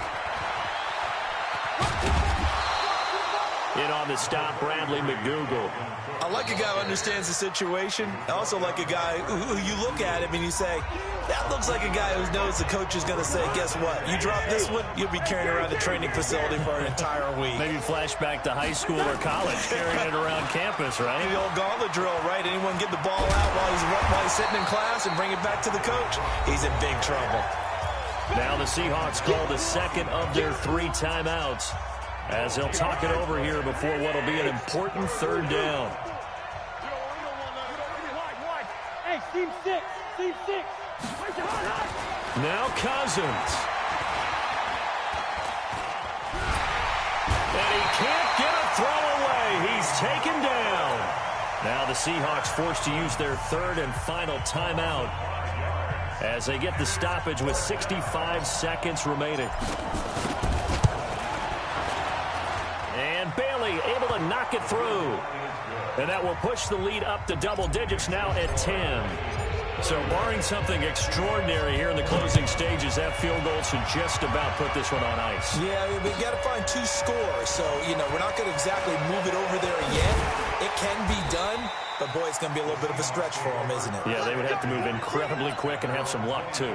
In on the stop, Bradley McDougald. I like a guy who understands the situation. I also like a guy who you look at him and you say, that looks like a guy who knows the coach is going to say, guess what? You drop this one, you'll be carrying around the training facility for an entire week. Maybe flashback to high school or college, carrying it around campus, right? The old gauntlet drill, right? Anyone get the ball out while he's sitting in class and bring it back to the coach? He's in big trouble. Now the Seahawks call the second of their 3 timeouts as they'll talk it over here before what will be an important 3rd down. Hey, Team 6. Now Cousins. And he can't get a throw away. He's taken down. Now the Seahawks forced to use their 3rd and final timeout as they get the stoppage with 65 seconds remaining. And Bailey able to knock it through. And that will push the lead up to double digits now at 10. So barring something extraordinary here in the closing stages, that field goal should just about put this one on ice. Yeah, we've got to find 2 scores. So, we're not going to exactly move it over there yet. It can be done, but, boy, it's going to be a little bit of a stretch for them, isn't it? Yeah, they would have to move incredibly quick and have some luck, too.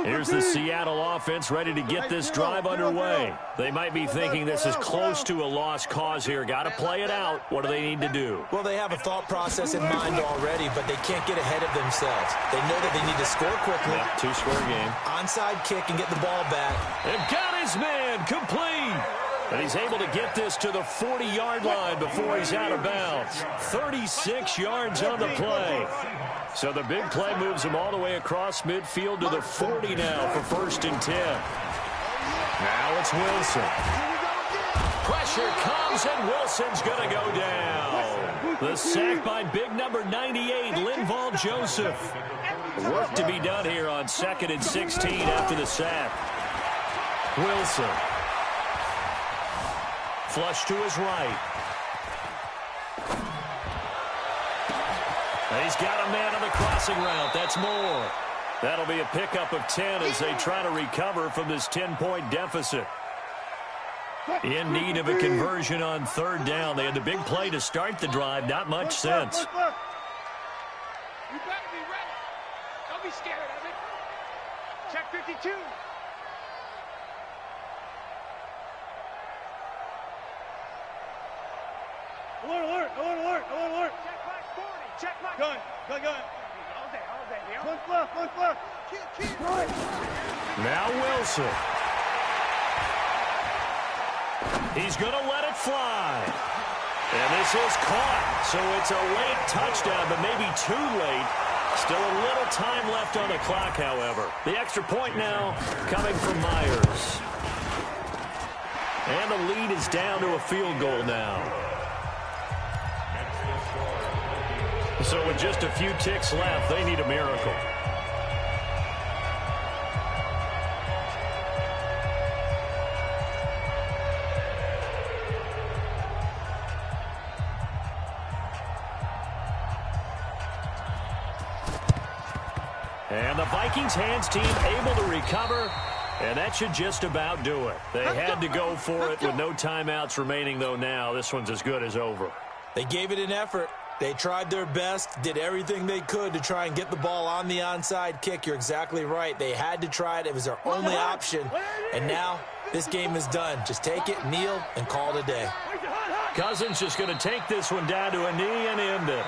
Here's the Seattle offense ready to get this drive underway. They might be thinking this is close to a lost cause here. Got to play it out. What do they need to do? Well, they have a thought process in mind already, but they can't get ahead of themselves. They know that they need to score quickly. Yep, 2-score game. Onside kick and get the ball back. And got his man complete. And he's able to get this to the 40-yard line before he's out of bounds. 36 yards on the play. So the big play moves him all the way across midfield to the 40 now for 1st and 10. Now it's Wilson. Pressure comes, and Wilson's going to go down. The sack by big number 98, Linval Joseph. Work to be done here on 2nd and 16 after the sack. Wilson. Flush to his right. He's got a man on the crossing route. That's Moore. That'll be a pickup of 10 as they try to recover from this 10-point deficit. In need of a conversion on 3rd down. They had the big play to start the drive. Not much sense. You better be ready. Don't be scared of it. Check 52. Alert. Check back 40. Check back. Gun. All day. One left. Now Wilson. He's going to let it fly. And this is caught. So it's a late touchdown, but maybe too late. Still a little time left on the clock, however. The extra point now coming from Myers. And the lead is down to a field goal now. So with just a few ticks left, they need a miracle. And the Vikings hands team able to recover, and that should just about do it. They had to go for it with no timeouts remaining, though now. This one's as good as over. They gave it an effort. They tried their best, did everything they could to try and get the ball on the onside kick. You're exactly right. They had to try it. It was their only option. And now this game is done. Just take it, kneel, and call it a day. Cousins just going to take this one down to a knee and end it.